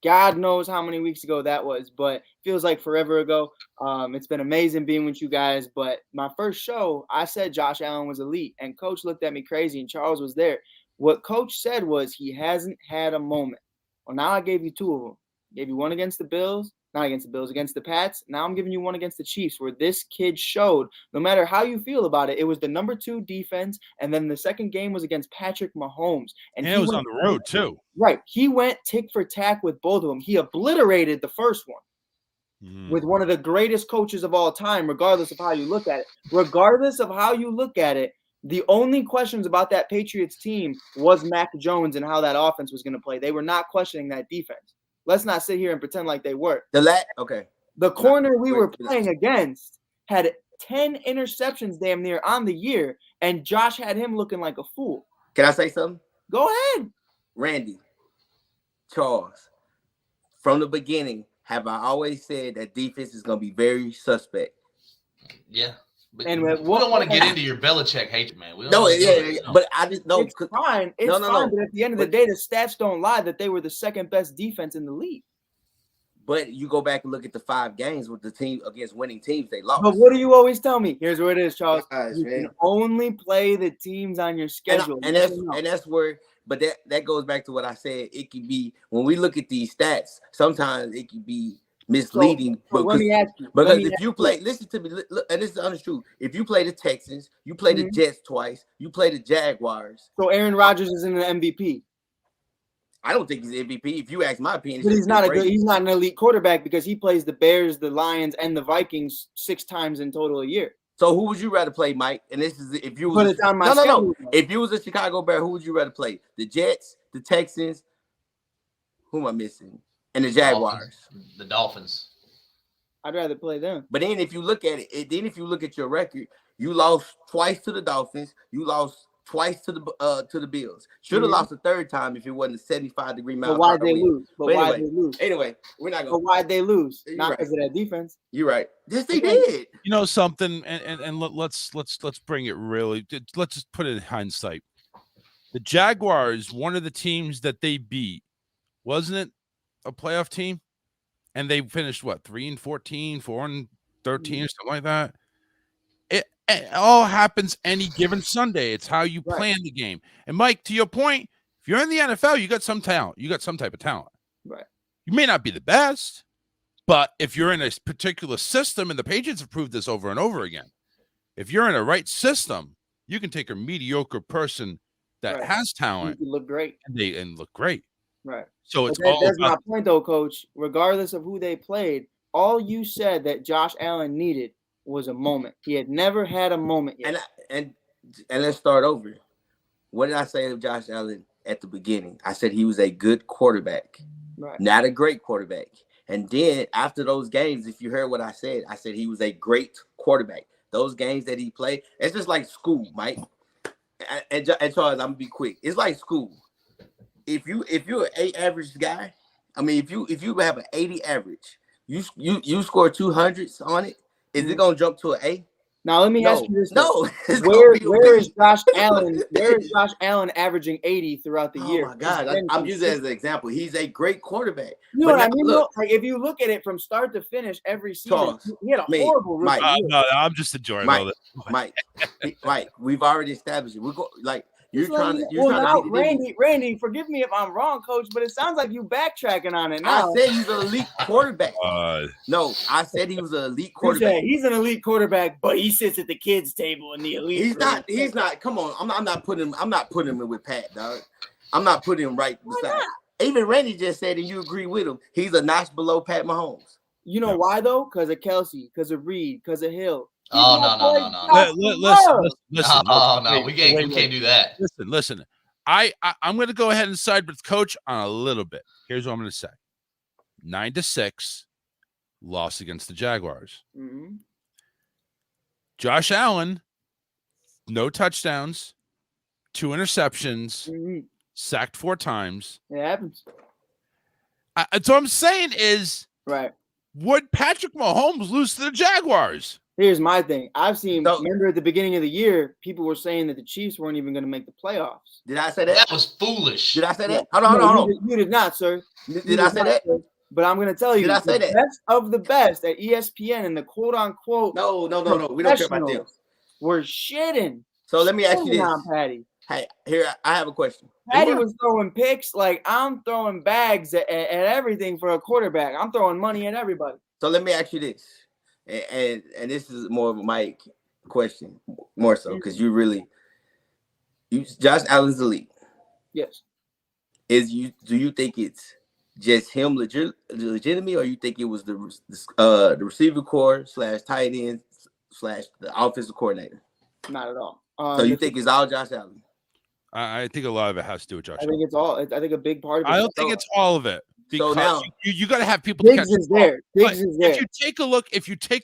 God knows how many weeks ago that was, but feels like forever ago. It's been amazing being with you guys. But my first show, I said Josh Allen was elite, and Coach looked at me crazy, and Charles was there. What Coach said was he hasn't had a moment. Well, now I gave you 2 of them. I gave you one against the Bills, not against the Bills, against the Pats. Now I'm giving you one against the Chiefs, where this kid showed, no matter how you feel about it, it was the number 2 defense, and then the second game was against Patrick Mahomes. And it was on the road, too. Right. He went tick for tack with both of them. He obliterated the first one with one of the greatest coaches of all time, regardless of how you look at it. Regardless of how you look at it, the only questions about that Patriots team was Mac Jones and how that offense was going to play. They were not questioning that defense. Let's not sit here and pretend like they were. The corner we were playing against had 10 interceptions damn near on the year, and Josh had him looking like a fool. Can I say something? Go ahead. Randy, Charles, from the beginning, have I always said that defense is going to be very suspect? Yeah. But And we don't want to get into your Belichick hate, man. But I just know. It's fine. It's fine. But at the end of the day, the stats don't lie that they were the second best defense in the league. But you go back and look at the 5 games with the team against winning teams, they lost. But what do you always tell me? Here's what it is, Charles. Gosh, you can only play the teams on your schedule. And that's where, but that goes back to what I said. It can be, when we look at these stats, sometimes it can be misleading. So let me ask you. Because if you play, listen to me, look, and this is honest truth. If you play the Texans, you play the Jets twice, you play the Jaguars. So Aaron Rodgers is in the MVP. I don't think he's MVP. If you ask my opinion, But he's not an elite quarterback because he plays the Bears, the Lions, and the Vikings 6 times in total a year. So who would you rather play, Mike? And this is if you was But it's on my schedule. No. If you was a Chicago Bear, who would you rather play? The Jets, the Texans. Who am I missing? And the Jaguars. The Dolphins. I'd rather play them. But then if you look at it, then if you look at your record, you lost twice to the Dolphins. You lost twice to the Bills. Should have lost a third time if it wasn't a 75-degree mile. But why'd they lose? Why'd they lose? Anyway, we're not going. But why'd they lose? Not because of that defense. You're right. Yes, they did. You know something, and let's bring it really. Let's just put it in hindsight. The Jaguars, one of the teams that they beat, wasn't it a playoff team? And they finished what, 3-14, 4-13, or something like that. It all happens any given Sunday. It's how you plan the game. And Mike, to your point, if you're in the NFL, you got some talent. You got some type of talent. Right. You may not be the best, but if you're in a particular system, and the Patriots have proved this over and over again, if you're in a right system, you can take a mediocre person that has talent, you look great, and look great. Right. So it's that's my point, though, Coach. Regardless of who they played, all you said that Josh Allen needed was a moment. He had never had a moment yet. And let's start over. What did I say of Josh Allen at the beginning? I said he was a good quarterback, not a great quarterback. And then after those games, if you heard what I said he was a great quarterback. Those games that he played, it's just like school, Mike. And Charles, I'm gonna be quick. It's like school. If you're an A average guy, I mean, if you have an 80 average, you score 200s on it. Is it gonna jump to an A? Now let me ask you this. No. Where is Josh Allen? Where is Josh Allen averaging 80 throughout the year? Oh my God! I'm using it as an example. He's a great quarterback. You know what I mean? Look, like if you look at it from start to finish every season, Charles, he had a horrible rookie year. No, I'm just enjoying all this. Mike, we've already established it. We're going like. Randy, forgive me if I'm wrong, Coach, but it sounds like you backtracking on it now. I said he's an elite quarterback. No, I said he was an elite quarterback. He's an elite quarterback, but he sits at the kids' table in the elite. He's not. He's not. Come on, I'm not putting him with Pat, dog. I'm not putting him right beside. Even Randy just said, and you agree with him, he's a notch below Pat Mahomes. You know why though? Because of Kelsey, because of Reed, because of Hill. Oh no! Listen. No, we can't do that. Listen. I'm going to go ahead and side with Coach on a little bit. Here's what I'm going to say: 9-6, loss against the Jaguars. Mm-hmm. Josh Allen, no touchdowns, 2 interceptions, sacked 4 times. It happens. So I'm saying is, would Patrick Mahomes lose to the Jaguars? Here's my thing. Remember at the beginning of the year, people were saying that the Chiefs weren't even going to make the playoffs. Did I say that? That was foolish. Did I say that? Hold on. You did not, sir. Did I say that? But I'm going to tell you, did I say that? Best of the best at ESPN and the quote-unquote No. We don't care about them. We're shitting. So let me ask you this. Patty. Hey, here, I have a question. Patty was throwing picks. Like, I'm throwing bags at everything for a quarterback. I'm throwing money at everybody. So let me ask you this, and this is more of a Mike question, more so because Josh Allen's elite. Yes. Do you think it's just him legitimate, or you think it was the receiver core / tight end / the offensive coordinator? Not at all. So you think it's all Josh Allen? I think a lot of it has to do with Josh. I think it's all. I think a big part of it. I don't think it's all of it. Because so now you got to have people. Diggs is there. Diggs is there. If you take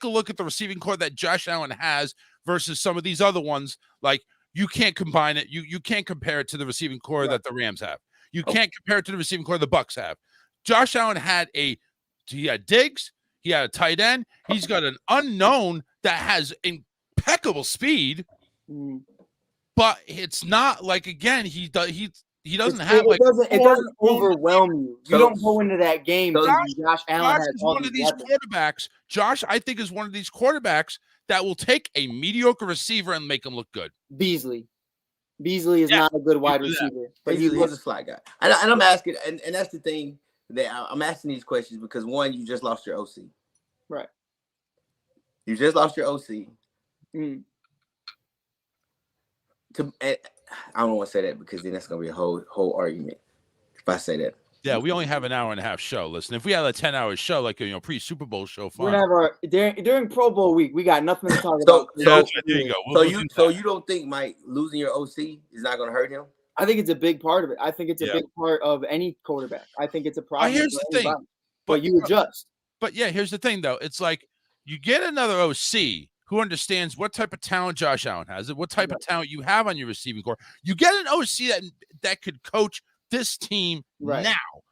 a look at the receiving core that Josh Allen has versus some of these other ones, like you can't combine it. You can't compare it to the receiving core that the Rams have. You can't compare it to the receiving core the Bucks have. Josh Allen had Diggs. He had a tight end. He's got an unknown that has impeccable speed, but it's not like he doesn't have it doesn't overwhelm you. You don't go into that game. Josh Allen has is one of these quarterbacks. Josh, I think, is one of these quarterbacks that will take a mediocre receiver and make him look good. Beasley is not a good wide receiver, but he's a slot guy. And I'm asking, and that's the thing that I'm asking these questions because one, you just lost your OC, right? You just lost your OC. I don't want to say that because then that's going to be a whole argument if I say that. Yeah, we only have an hour and a half show. Listen, if we had a 10-hour show, like a pre-Super Bowl show, fine. We're gonna have during Pro Bowl week, we got nothing to talk about. There you go. So you don't think Mike losing your OC is not going to hurt him? I think it's a big part of it. I think it's a big part of any quarterback. I think it's a problem. Here's the thing, but you adjust. But yeah, here's the thing though. It's like you get another OC who understands what type of talent Josh Allen has, what type of talent you have on your receiving core. You get an OC that could coach this team now.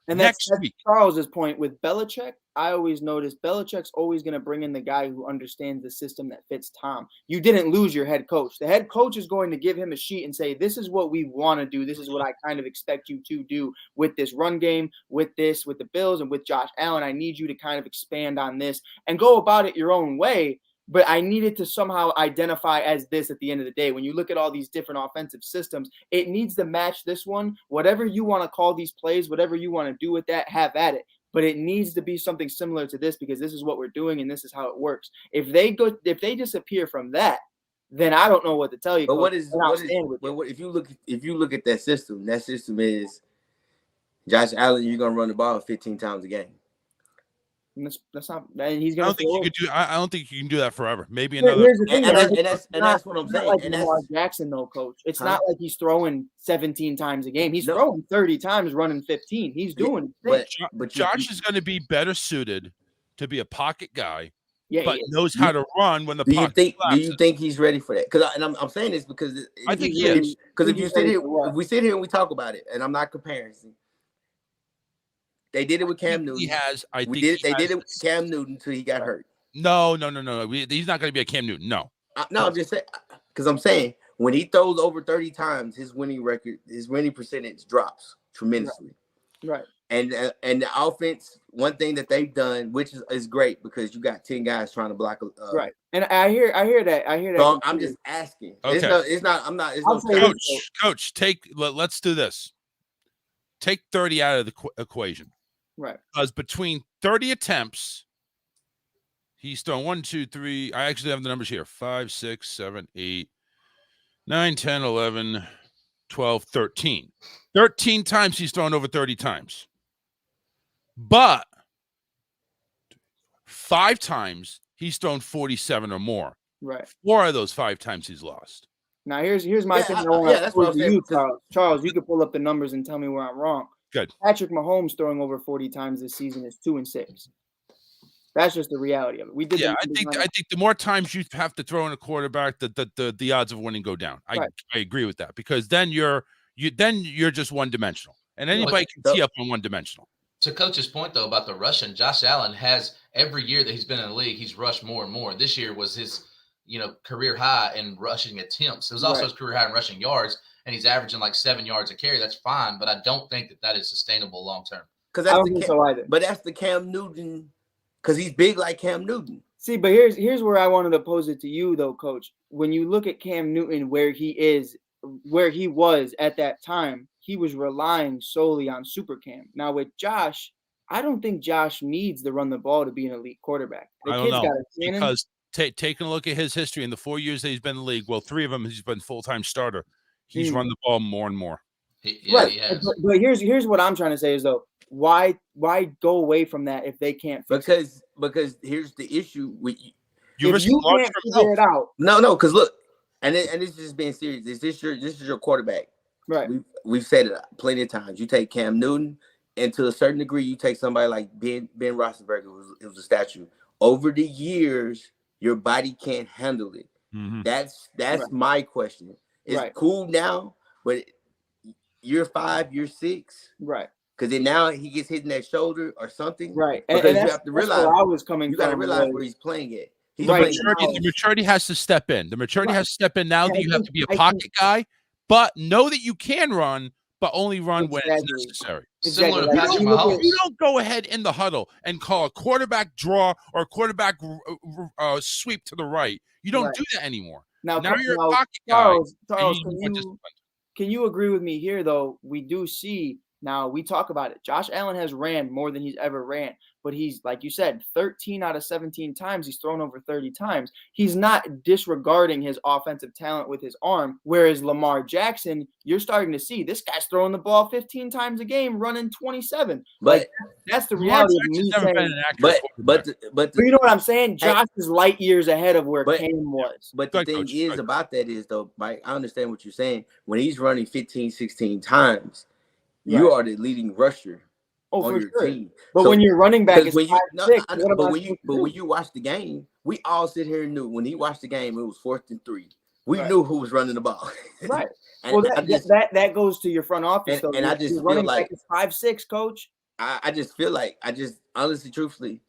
And that's Charles's point with Belichick. I always noticed Belichick's always going to bring in the guy who understands the system that fits Tom. You didn't lose your head coach. The head coach is going to give him a sheet and say, this is what we want to do. This is what I kind of expect you to do with this run game, with the Bills, and with Josh Allen. I need you to kind of expand on this and go about it your own way. But I needed to somehow identify as this at the end of the day. When you look at all these different offensive systems, it needs to match this one. Whatever you want to call these plays, whatever you want to do with that, have at it. But it needs to be something similar to this because this is what we're doing and this is how it works. If they disappear from that, then I don't know what to tell you. But if you look at that system is Josh Allen, you're gonna run the ball 15 times a game. And that's not. And he's gonna. I don't think you can do that forever. Maybe another. Here's the thing, that's what I'm saying. Like Lamar Jackson, though, coach. It's not like he's throwing 17 times a game. He's throwing 30 times, running 15. He's doing. But Josh is going to be better suited to be a pocket guy. But knows how to run when the pocket. Do you think he's ready for that? Because I'm saying this because I think he is. Because if we sit here and we talk about it, and I'm not comparing. They did it with Cam Newton. They did it with Cam Newton until he got hurt. No. He's not going to be a Cam Newton. No. I'm just saying because I'm saying when he throws over 30 times, his winning percentage drops tremendously. Right. And the offense, one thing that they've done, which is great because you got 10 guys trying to block. Right. And I hear that. So I'm just asking. Okay. It's not. I'm not. Coach, let's do this. Take 30 out of the equation. Right. Because between 30 attempts, he's thrown 1, 2, 3. I actually have the numbers here. 5, 6, 7, 8, 9, 10, 11, 12, 13. 13 times he's thrown over 30 times. But 5 times he's thrown 47 or more. Right. 4 of those 5 times he's lost. Now here's my thing. That's what I'm saying. Charles, you can pull up the numbers and tell me where I'm wrong. Good. Patrick Mahomes throwing over 40 times this season is 2-6. That's just the reality of it. I think the more times you have to throw in a quarterback, the odds of winning go down. I agree with that because then you're just one dimensional, and anybody can tee up on one dimensional. To Coach's point though about the rushing, Josh Allen has every year that he's been in the league, he's rushed more and more. This year was his career high in rushing attempts. It was also his career high in rushing yards. And he's averaging like 7 yards a carry. That's fine, but I don't think that is sustainable long term. I don't think so either. But that's the Cam Newton, because he's big like Cam Newton. See, but here's where I wanted to pose it to you, though, Coach. When you look at Cam Newton, where he was at that time, he was relying solely on Super Cam. Now with Josh, I don't think Josh needs to run the ball to be an elite quarterback. The I don't kid's know, got a cannon. because taking a look at his history in the 4 years that he's been in the league, well, 3 of them he's been full-time starter. He's run the ball more and more. He has. But here's what I'm trying to say is though, why go away from that if they can't fix it? Because here's the issue with You if you can't figure it out. No, because look, and this is just being serious. This is your quarterback. Right. We've said it plenty of times. You take Cam Newton, and to a certain degree, you take somebody like Ben Roethlisberger, who was a statue. Over the years, your body can't handle it. Mm-hmm. That's my question. It's cool now, but year 5, year 6, right? Because then now he gets hit in that shoulder or something, right? Because and you have to realize where I was coming. You got to realize where he's playing at. The maturity has to step in. The maturity has to step in now that you have to be a pocket guy, but know that you can run, but only run when it's necessary. Similar to Patrick Mahomes. You don't go ahead in the huddle and call a quarterback draw or a quarterback sweep to the right. You don't do that anymore. Now you're a pocket guy. Charles, can you agree with me here, though? We do see now, we talk about it. Josh Allen has ran more than he's ever ran, but he's, like you said, 13 out of 17 times. He's thrown over 30 times. He's not disregarding his offensive talent with his arm, whereas Lamar Jackson, you're starting to see this guy's throwing the ball 15 times a game, running 27. But that's the reality of me saying. But you know what I'm saying? Josh is light years ahead of where Cam was. But the thing is about that is, though, Mike, I understand what you're saying. When he's running 15, 16 times, you are the leading rusher on your team. But when you're running back, it's 5'6". But when you watch the game, we all sit here and knew when he watched the game, it was 4th and 3. We knew who was running the ball. Right. Well, that goes to your front office. And I just feel like it's 5'6", coach. I just feel like honestly, truthfully.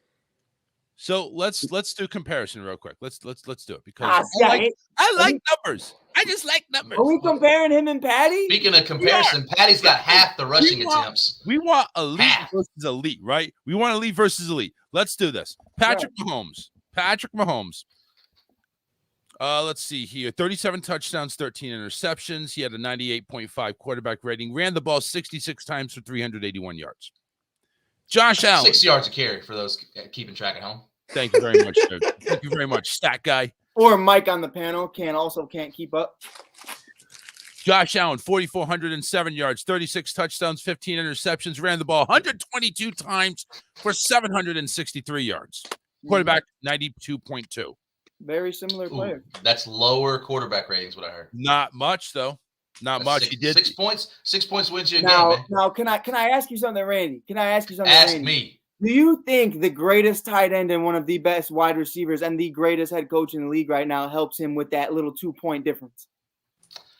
So let's do comparison real quick. Let's do it because I like numbers. I just like numbers. Are we comparing him and Patty? Speaking of comparison, Patty's got half the rushing attempts. We want elite versus elite, right? We want elite versus elite. Let's do this. Patrick Mahomes. Let's see here. 37 touchdowns, 13 interceptions. He had a 98.5 quarterback rating. Ran the ball 66 times for 381 yards. Josh Allen. 6 yards a carry for those keeping track at home. Thank you very much, dude. Thank you very much, stat guy. Or Mike on the panel can't keep up. Josh Allen, 4,407 yards, 36 touchdowns, 15 interceptions, ran the ball 122 times for 763 yards. Quarterback, 92.2. Very similar player. That's lower quarterback ratings, what I heard. Not much, though. Not much. He did 6 points. 6 points wins you a game, man. Now, can I ask you something, Randy? Ask me. Do you think the greatest tight end and one of the best wide receivers and the greatest head coach in the league right now helps him with that little 2-point difference?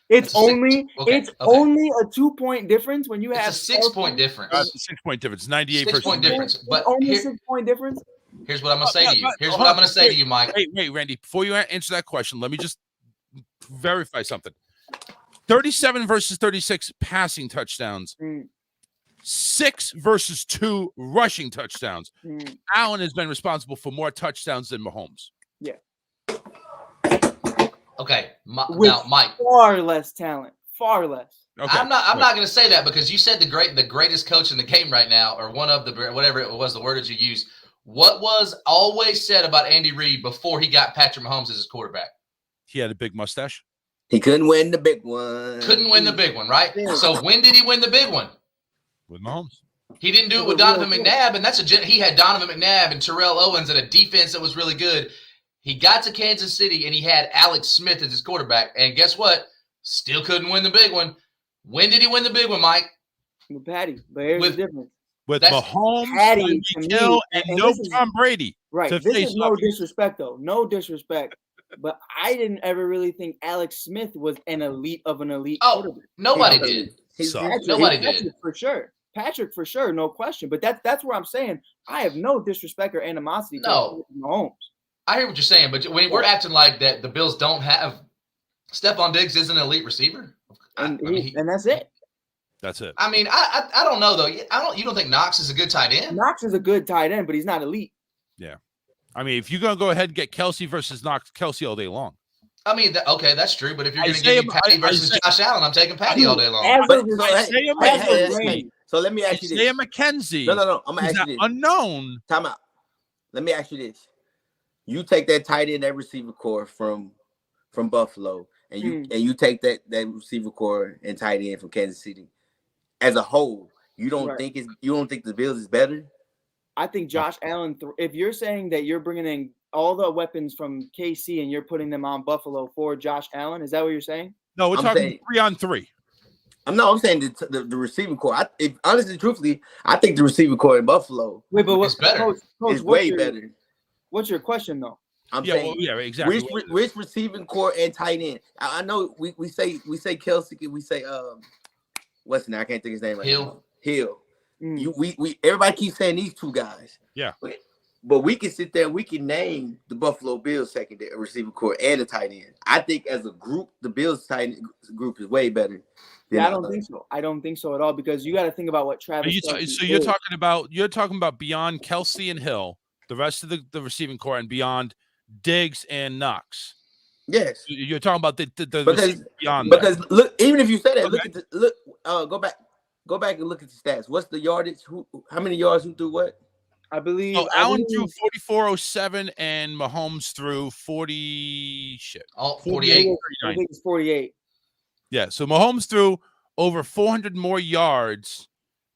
It's only a 2-point difference when you have a 6-point difference. That's a 6-point difference. 98%. 6-point difference. But only 6-point difference. Here's what I'm gonna say to you. Here's what I'm gonna say to you, Mike. Wait, Randy. Before you answer that question, let me just verify something. 37 versus 36 passing touchdowns. 6 versus 2 rushing touchdowns. Allen has been responsible for more touchdowns than Mahomes. Yeah. Okay. Now, Mike. Far less talent. Far less. Okay. I'm not going to say that because you said the greatest coach in the game right now, or one of the whatever it was, the word that you used. What was always said about Andy Reid before he got Patrick Mahomes as his quarterback? He had a big mustache. He couldn't win the big one. Couldn't win the big one, right? Yeah. So when did he win the big one? With Mahomes. He didn't do it with Donovan McNabb, and he had Donovan McNabb and Terrell Owens and a defense that was really good. He got to Kansas City, and he had Alex Smith as his quarterback. And guess what? Still couldn't win the big one. When did he win the big one, Mike? With Patty. But here's the difference. With Mahomes, Tyreek Hill, and no Tom Brady. Right. This is no disrespect, though. No disrespect. But I didn't ever really think Alex Smith was an elite quarterback. Nobody did. Nobody did. For sure. Patrick, for sure, no question. But that's where I'm saying I have no disrespect or animosity to Mahomes. I hear what you're saying, but when we're acting like that, the Bills don't have Stephon Diggs is an elite receiver, and that's it. That's it. I mean, I don't know though. You don't think Knox is a good tight end? Knox is a good tight end, but he's not elite. Yeah, I mean, if you're gonna go ahead and get Kelsey versus Knox, Kelsey all day long. I mean, okay, that's true. But if you're going to Isaiah- give me Patty versus Josh Allen, I'm taking Patty all day long. As But of so, Isaiah so let me ask you Isaiah this. McKenzie. No. I'm gonna is ask that you this. unknown. Time out. Let me ask you this. You take that tight end, that receiver core from Buffalo, and you take that receiver core and tight end from Kansas City. As a whole, you don't think the Bills is better? I think Josh Allen. If you're saying that you're bringing in all the weapons from KC and you're putting them on Buffalo for Josh Allen, is that what you're saying? No, we're talking 3-on-3. I'm saying the receiving core. Honestly, truthfully, I think the receiving core in Buffalo is better. Coach, is way better. What's your question though? I'm saying, exactly. Which receiving core and tight end? I know we say Kelsey, we say what's the name? I can't think his name right now. Hill. We everybody keeps saying these two guys. Yeah. But we can sit there and we can name the Buffalo Bills secondary receiver core and the tight end. I think as a group, the Bills tight end group is way better. Yeah, I don't think so. I don't think so at all because you got to think about what Travis. You're talking about beyond Kelsey and Hill, the rest of the receiving core, and beyond Diggs and Knox. Yes, you're talking about the beyond. Because look, even if you say that, go back and look at the stats. What's the yardage? How many yards? Who threw what? I believe Allen threw 44.07 and Mahomes threw 40 shit. 48. I think it's 48. Yeah, so Mahomes threw over 400 more yards,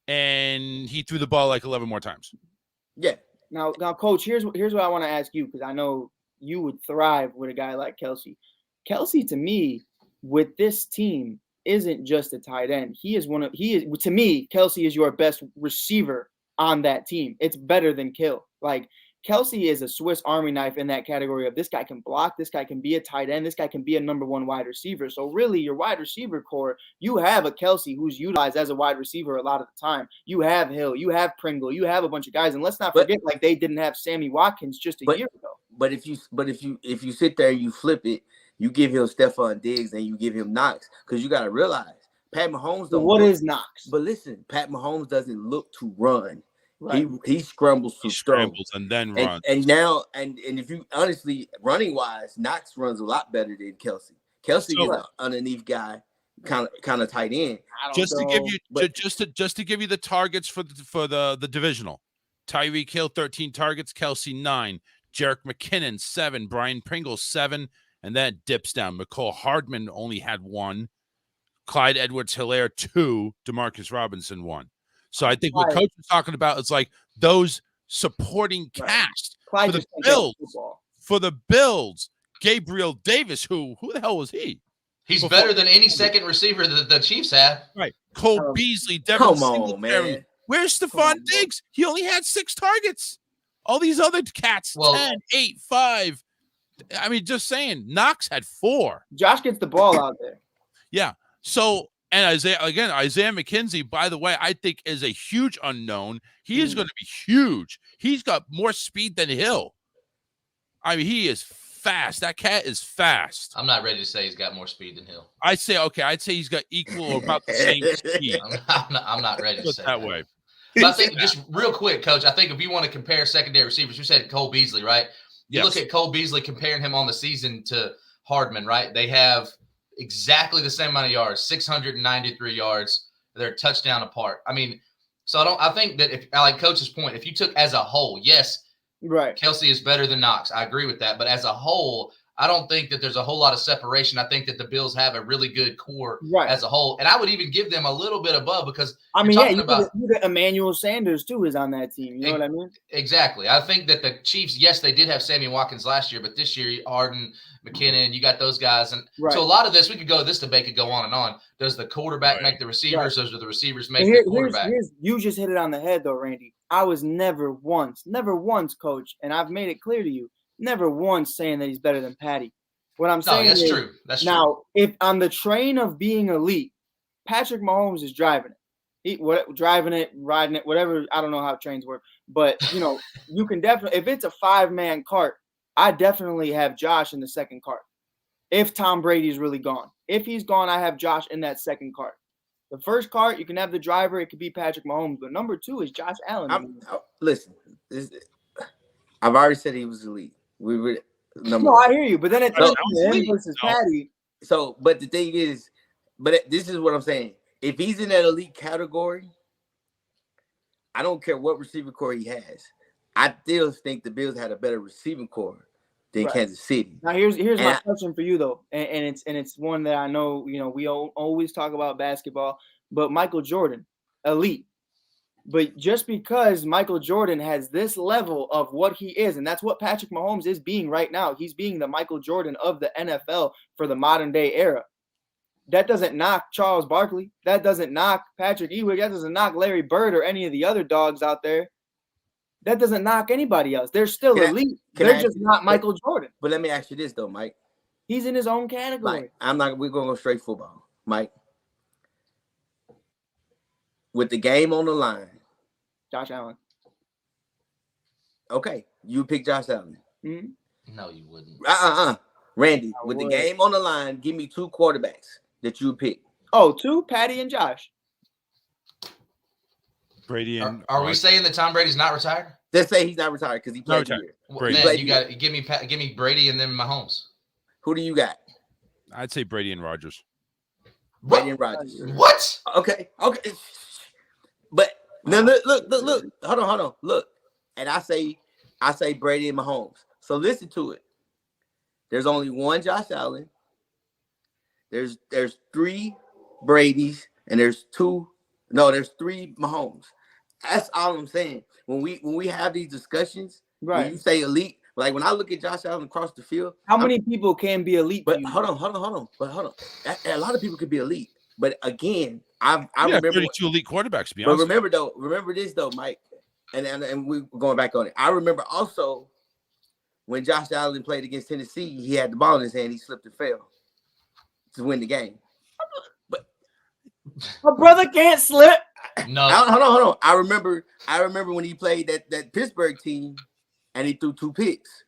and he threw the ball like 11 more times. Yeah. Now, Coach, here's what I want to ask you because I know you would thrive with a guy like Kelsey. Kelsey, to me, with this team, isn't just a tight end. To me, Kelsey is your best receiver on that team. It's better than Kill. Like Kelsey is a Swiss Army knife in that category of this guy can block, this guy can be a tight end, this guy can be a number one wide receiver. So really your wide receiver core, you have a Kelsey who's utilized as a wide receiver a lot of the time. You have Hill, you have Pringle, you have a bunch of guys. And let's not forget, like they didn't have Sammy Watkins just a year ago. But if you sit there and you flip it, you give him Stephon Diggs and you give him Knox, because you gotta realize Pat Mahomes don't. What is Knox? But listen, Pat Mahomes doesn't look to run. Right. He scrambles to throw. And then runs. And now if you honestly running wise, Knox runs a lot better than Kelsey. Kelsey is an underneath guy, kind of tight end. Just to give you the targets for the divisional. Tyreek Hill 13 targets, Kelsey 9, Jerick McKinnon 7, Brian Pringle 7, and that dips down. McCall Hardman only had 1, Clyde Edwards-Helaire 2, DeMarcus Robinson 1. So I think what Coach is talking about is like those supporting cast for the Bills. For the Bills, Gabriel Davis, who the hell was he? He's better than any second receiver that the Chiefs have. Right. Cole Beasley, Devin Singletary. Man. Where's Stephon Diggs? He only had 6 targets. All these other cats, 10, 8, 5. I mean, just saying, Knox had 4. Josh gets the ball out there. Yeah. So, and Isaiah McKenzie, by the way, I think is a huge unknown. He is going to be huge. He's got more speed than Hill. I mean, he is fast. That cat is fast. I'm not ready to say he's got more speed than Hill. I'd say he's got equal or about the same speed. I'm not ready to say that way. But I think just real quick, Coach, I think if you want to compare secondary receivers, you said Cole Beasley, right? You look at Cole Beasley, comparing him on the season to Hardman, right? They have exactly the same amount of yards, 693 yards. They're a touchdown apart. I mean, so I think that if I like Coach's point, if you took as a whole, yes, right, Kelsey is better than Knox. I agree with that. But as a whole, I don't think that there's a whole lot of separation. I think that the Bills have a really good core as a whole. And I would even give them a little bit above because I mean, you got Emmanuel Sanders too is on that team. You know what I mean? Exactly. I think that the Chiefs, yes, they did have Sammy Watkins last year, but this year, Arden, McKinnon, you got those guys. And so a lot of this, this debate could go on and on. Does the quarterback make the receivers? Does the receivers make the quarterback? You just hit it on the head though, Randy. I was never once, Coach, and I've made it clear to you, never once saying that he's better than Patty. What I'm saying that's is, true. That's true. Now, if on the train of being elite, Patrick Mahomes is driving it. Driving it, riding it, whatever. I don't know how trains work, but you can definitely, if it's a 5-man cart, I definitely have Josh in the second cart. If Tom Brady's really gone, if he's gone, I have Josh in that second cart. The first cart, you can have the driver. It could be Patrick Mahomes, but number 2 is Josh Allen. Listen, I've already said he was elite. number No, one. I hear you, but then it's him versus Patty. So, but the thing is, this is what I'm saying. If he's in that elite category, I don't care what receiver core he has. I still think the Bills had a better receiving core than Kansas City. Now here's my question for you though, and it's one that I know we always talk about basketball, but Michael Jordan, elite. But just because Michael Jordan has this level of what he is, and that's what Patrick Mahomes is being right now. He's being the Michael Jordan of the NFL for the modern day era. That doesn't knock Charles Barkley. That doesn't knock Patrick Ewing. That doesn't knock Larry Bird or any of the other dogs out there. That doesn't knock anybody else. They're still elite. They're just not Michael Jordan. But let me ask you this though, Mike. He's in his own category. Mike, we're gonna go straight football, Mike. With the game on the line, Josh Allen. Okay, you pick Josh Allen. Mm-hmm. No, you wouldn't. Randy, with the game on the line, give me 2 quarterbacks that you pick. Oh, 2, Patty and Josh. Brady and are we saying that Tom Brady's not retired? Let's say he's not retired because he played here. Then you got give me Brady and then Mahomes. Who do you got? I'd say Brady and Rodgers. Brady and Rodgers. What? Okay. But now look. Hold on. Look, and I say Brady and Mahomes. So listen to it. There's only one Josh Allen. There's 3 Bradys, and there's 3 Mahomes. That's all I'm saying. When we have these discussions, when you say elite, like when I look at Josh Allen across the field, how many people can be elite? But hold on. A lot of people could be elite. But again, I remember 32 elite quarterbacks. To be honest. But remember this though, Mike, and we're going back on it. I remember also when Josh Allen played against Tennessee, he had the ball in his hand, he slipped and fell to win the game. But my brother can't slip. No, hold on. I remember when he played that Pittsburgh team, and he threw 2 picks.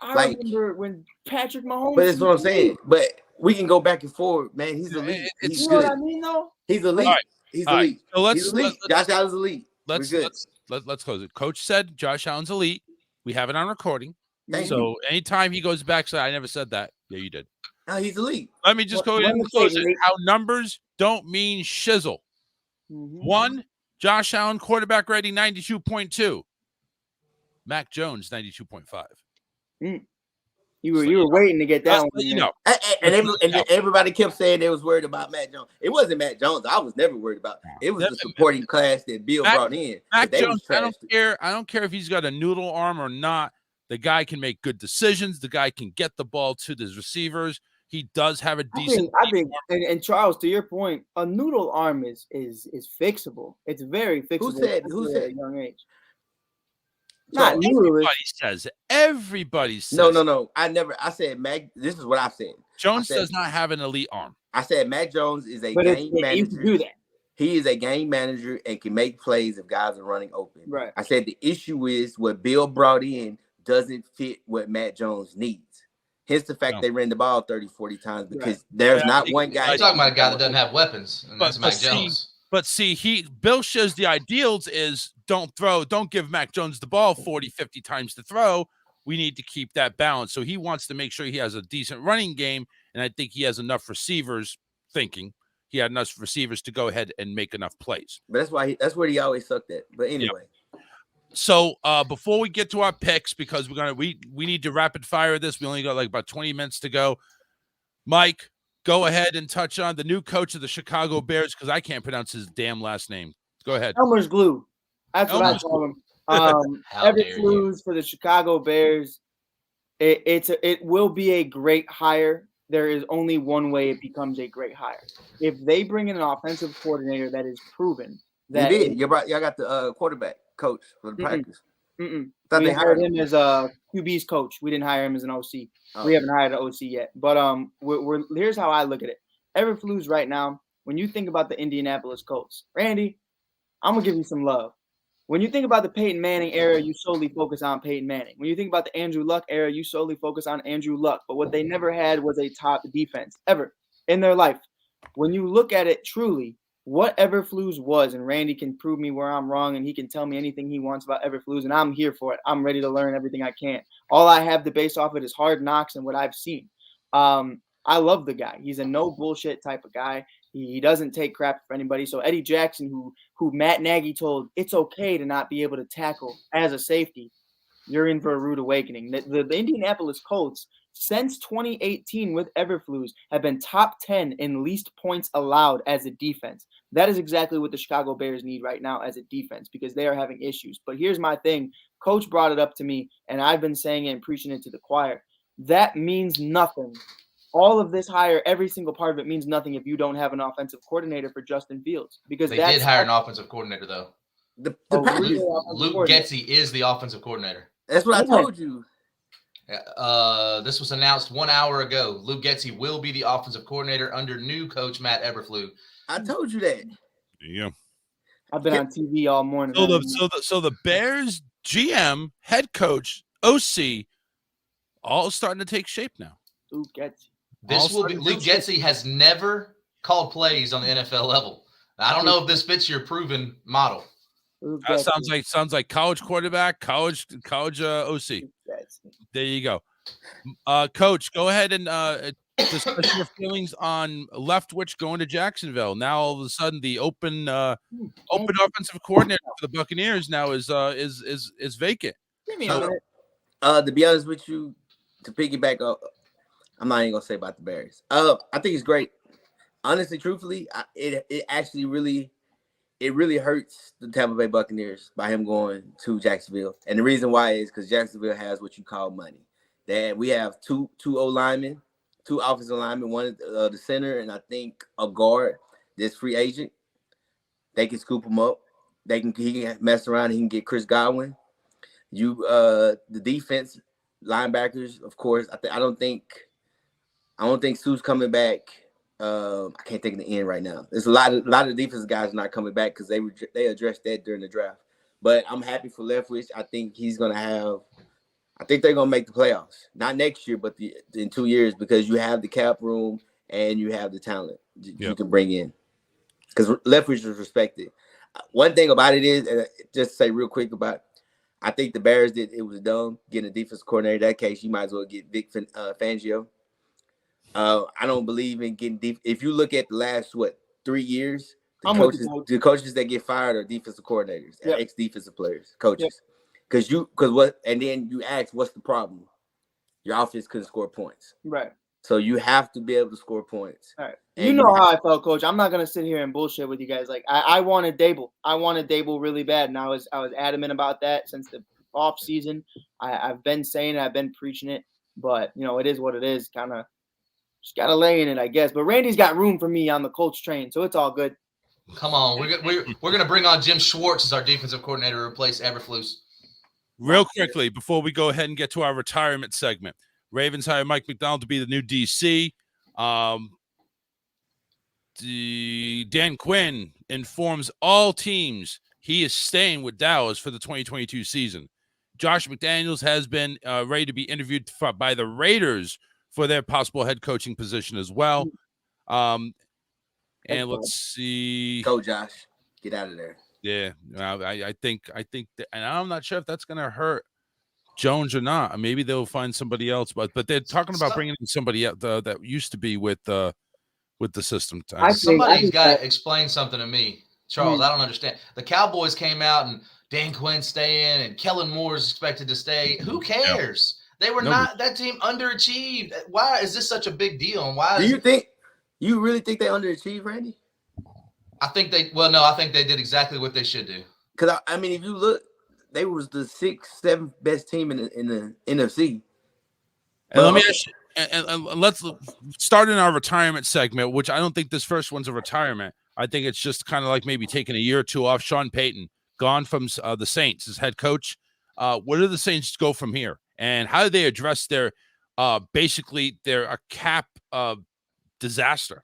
I remember when Patrick Mahomes. But that's what I'm saying. But we can go back and forth, man. He's elite. He's you good. know what I mean, though? He's elite. All right. He's elite. So He's elite. Josh Allen's elite. Let's close it. Coach said Josh Allen's elite. We have it on recording. So anytime he goes back, I never said that. Yeah, you did. No, he's elite. Let me just go ahead and close it. How numbers don't mean shizzle. 1, Josh Allen quarterback rating 92.2. Mac Jones 92.5. You were waiting to get that one. And everybody kept saying they was worried about Mac Jones. It wasn't Mac Jones. I was never worried about. It was the supporting class that Bill brought in. Mac Jones, I don't care if he's got a noodle arm or not. The guy can make good decisions. The guy can get the ball to his receivers. He does have a decent. I think, and Charles, to your point, a noodle arm is fixable. It's very fixable. Who said? At a young age. Not everybody says. No. I said Mac. This is what I said. Jones does not have an elite arm. I said Mac Jones is a game manager. You can do that. He is a game manager and can make plays if guys are running open. Right. I said the issue is what Bill brought in doesn't fit what Matt Jones needs. Hence the fact they ran the ball 30, 40 times because there's not one guy. You're talking about a guy that doesn't have weapons, and that's Mac Jones. But see, Bill shows the ideals is don't give Mac Jones the ball 40, 50 times to throw. We need to keep that balance. So he wants to make sure he has a decent running game, and I think he has enough receivers he had enough receivers to go ahead and make enough plays. But that's where he always sucked at. But anyway. So before we get to our picks, because we need to rapid fire this. We only got like about 20 minutes to go. Mike, go ahead and touch on the new coach of the Chicago Bears, because I can't pronounce his damn last name. Go ahead. Elmer's Glue. That's what I call him. Everett Flus for the Chicago Bears. It will be a great hire. There is only one way it becomes a great hire. If they bring in an offensive coordinator that is proven. That you did. Y'all got the quarterback coach for the Packers. We hired him as a QB's coach. We didn't hire him as an OC. We haven't hired an OC yet. But here's how I look at it. Everett Flus right now, when you think about the Indianapolis Colts, Randy, I'm going to give you some love. When you think about the Peyton Manning era, you solely focus on Peyton Manning. When you think about the Andrew Luck era, you solely focus on Andrew Luck. But what they never had was a top defense ever in their life. When you look at it truly, what Eberflus was, and Randy can prove me where I'm wrong, and he can tell me anything he wants about Eberflus, and I'm here for it. I'm ready to learn everything I can. All I have to base off it is Hard Knocks and what I've seen. I love the guy. He's a no bullshit type of guy. He doesn't take crap for anybody. So Eddie Jackson, who Matt Nagy told it's okay to not be able to tackle as a safety, you're in for a rude awakening. The Indianapolis Colts, since 2018 with Eberflus, have been top 10 in least points allowed as a defense. That is exactly what the Chicago Bears need right now as a defense, because they are having issues. But here's my thing. Coach brought it up to me, and I've been saying it and preaching it to the choir. That means nothing. All of this hire, every single part of it means nothing if you don't have an offensive coordinator for Justin Fields. Because they did hire an offensive coordinator, though. Luke Getsy is the offensive coordinator. That's what I told you. This was announced 1 hour ago. Luke Getsy will be the offensive coordinator under new coach Matt Eberflus. I told you that. Yeah. I've been on TV all morning. So the Bears GM, head coach, OC, all starting to take shape now. Luke Getsy. Luke Getsy has never called plays on the NFL level. I don't know if this fits your proven model. Sounds like college quarterback, college OC. There you go. Coach, go ahead and discuss your feelings on Leftwich going to Jacksonville. Now all of a sudden the open offensive coordinator for the Buccaneers now is vacant. To be honest with you, to piggyback up, I'm not even gonna say about the Bears. I think it's great. Honestly, truthfully, it actually really hurts the Tampa Bay Buccaneers by him going to Jacksonville. And the reason why is because Jacksonville has what you call money. That we have two O-linemen, two offensive linemen, one the center, and I think a guard. This free agent, they can scoop him up. He can mess around. He can get Chris Godwin. The defense linebackers, of course. I don't think Sue's coming back. I can't think of the end right now. There's a lot of defensive guys not coming back because they addressed that during the draft. But I'm happy for Leftwich. I think they're gonna make the playoffs. Not next year, but in 2 years, because you have the cap room and you have the talent you can bring in. Because Leftwich is respected. One thing about it is, and just to say real quick about it, I think the Bears it was dumb getting a defense coordinator. In that case, you might as well get Vic Fangio. I don't believe in getting deep. If you look at the last 3 years, the coaches that get fired are defensive coordinators, ex-defensive players, coaches. And then you ask, what's the problem? Your offense couldn't score points. Right. So you have to be able to score points. All right. You know how I felt, Coach. I'm not gonna sit here and bullshit with you guys. Like I wanted Dable. I wanted Dable really bad, and I was adamant about that since the off season. I've been saying it, I've been preaching it, but it is what it is. Kind of just gotta lay in it, I guess. But Randy's got room for me on the Colts train, so it's all good. Come on, we're gonna bring on Jim Schwartz as our defensive coordinator to replace Eberflus. Real quickly, before we go ahead and get to our retirement segment, Ravens hire Mike McDonald to be the new DC. Dan Quinn informs all teams he is staying with Dallas for the 2022 season. Josh McDaniels has been ready to be interviewed by the Raiders for their possible head coaching position as well. And let's see. Go, Josh. Get out of there. Yeah, I think that, and I'm not sure if that's going to hurt Jones or not. Maybe they'll find somebody else, but they're talking about bringing in somebody else that used to be with the system. Somebody's got to explain something to me, Charles. I don't understand. The Cowboys came out and Dan Quinn staying, and Kellen Moore is expected to stay. Who cares? They were not that team underachieved. Why is this such a big deal? And why? You really think they underachieved, Randy? I think they did exactly what they should do. Because I mean, if you look, they was the 6th, 7th best team in the NFC. And let me ask you, and let's start in our retirement segment, which I don't think this first one's a retirement. I think it's just kind of like maybe taking a year or two off. Sean Payton, gone from the Saints as head coach. Where do the Saints go from here? And how do they address their basically their cap disaster?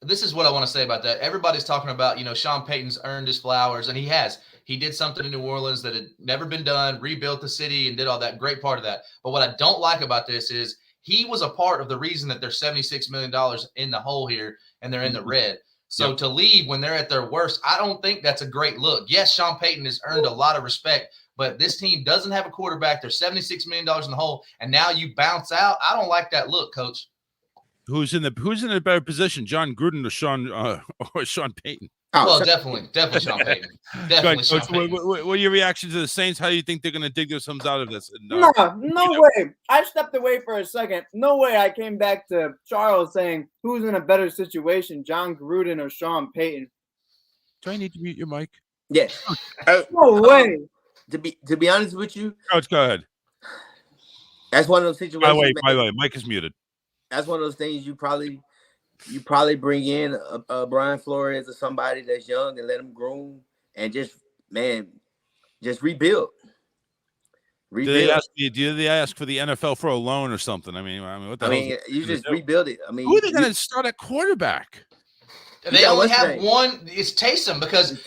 This is what I want to say about that. Everybody's talking about, Sean Payton's earned his flowers, and he has. He did something in New Orleans that had never been done, rebuilt the city, and did all that. Great part of that. But what I don't like about this is he was a part of the reason that they're $76 million in the hole here, and they're in the red. So to leave when they're at their worst, I don't think that's a great look. Yes, Sean Payton has earned a lot of respect, but this team doesn't have a quarterback. They're $76 million in the hole, and now you bounce out. I don't like that look, Coach. Who's in a better position, John Gruden or Sean Payton? Oh, Well, definitely Sean Payton. Definitely Sean Payton. What are your reactions to the Saints? How do you think they're going to dig themselves out of this? No way. I stepped away for a second. No way I came back to Charles saying who's in a better situation, John Gruden or Sean Payton. Do I need to mute your mic? Yes. No way. To be honest with you, Coach, go ahead. That's one of those situations. By the way, Mike is muted. That's one of those things you probably bring in a Brian Flores or somebody that's young and let him groom and just rebuild. Do they ask for the NFL for a loan or something? I mean, what the hell? You just rebuild it. I mean, who are they going to start at quarterback? They only have one. It's Taysom because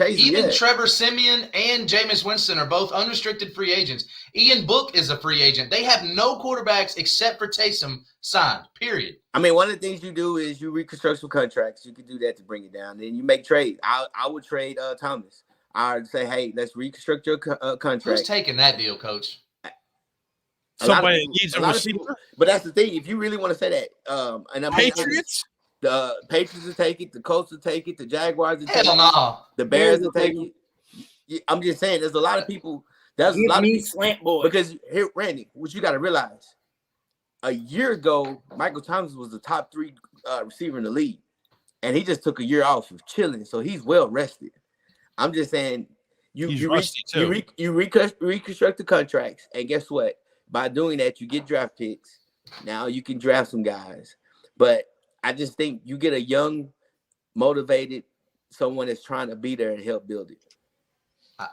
Trevor Siemian and Jameis Winston are both unrestricted free agents. Ian Book is a free agent. They have no quarterbacks except for Taysom signed, period. I mean, one of the things you do is you reconstruct some contracts. You can do that to bring it down. Then you make trades. I would trade Thomas. I would say, hey, let's reconstruct your contract. Who's taking that deal, Coach? Somebody needs a receiver. But that's the thing. If you really want to say that, Patriots? The Patriots will take it. The Colts will take it. The Jaguars will take it. The Bears will take it. I'm just saying, there's a lot of people. There's a lot of people, slant boy. Because here, Randy, what you got to realize, a year ago, Michael Thomas was the top 3 receiver in the league, and he just took a year off of chilling, so he's well rested. I'm just saying, you reconstruct the contracts, and guess what? By doing that, you get draft picks. Now you can draft some guys, but I just think you get a young, motivated, someone that's trying to be there and help build it.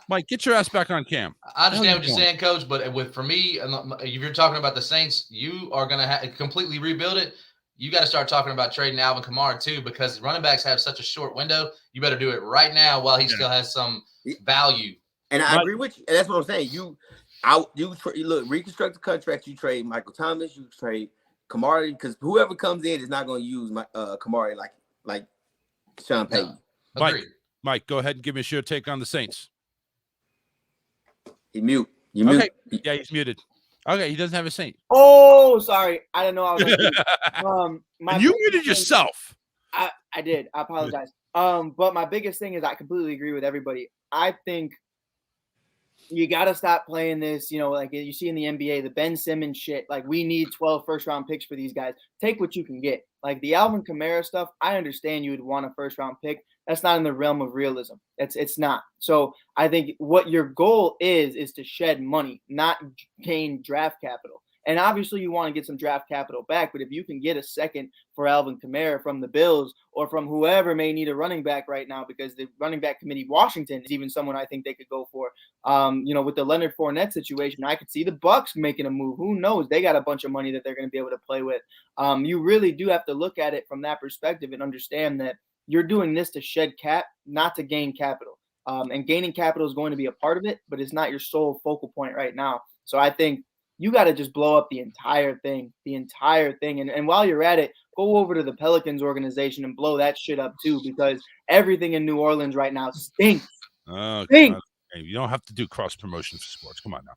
Mike, get your ass back on cam. I understand what you're saying, Coach, but for me, if you're talking about the Saints, you are going to completely rebuild it. You got to start talking about trading Alvin Kamara too, because running backs have such a short window. You better do it right now while he still has some value. And I agree with you. And that's what I'm saying. Look, reconstruct the contract. You trade Michael Thomas. You trade Kamara, because whoever comes in is not going to use Kamara like Sean Payton. No, Mike, go ahead and give us your take on the Saints. He mute. Okay. Yeah, he's muted. Okay, he doesn't have a Saint. Oh, sorry. I didn't know I was and you muted yourself. I did. I apologize. But my biggest thing is I completely agree with everybody. I think you got to stop playing this, like you see in the NBA, the Ben Simmons shit. Like, we need 12 first-round picks for these guys. Take what you can get. Like, the Alvin Kamara stuff, I understand you would want a first-round pick. That's not in the realm of realism. It's not. So I think what your goal is to shed money, not gain draft capital. And obviously you want to get some draft capital back, but if you can get a second for Alvin Kamara from the Bills or from whoever may need a running back right now, because the running back committee, Washington, is even someone I think they could go for. With the Leonard Fournette situation, I could see the Bucs making a move. Who knows? They got a bunch of money that they're going to be able to play with. You really do have to look at it from that perspective and understand that you're doing this to shed cap, not to gain capital. And gaining capital is going to be a part of it, but it's not your sole focal point right now. So I think you got to just blow up the entire thing. And while you're at it, go over to the Pelicans organization and blow that shit up too, because everything in New Orleans right now stinks. Stinks. You don't have to do cross promotion for sports. Come on now.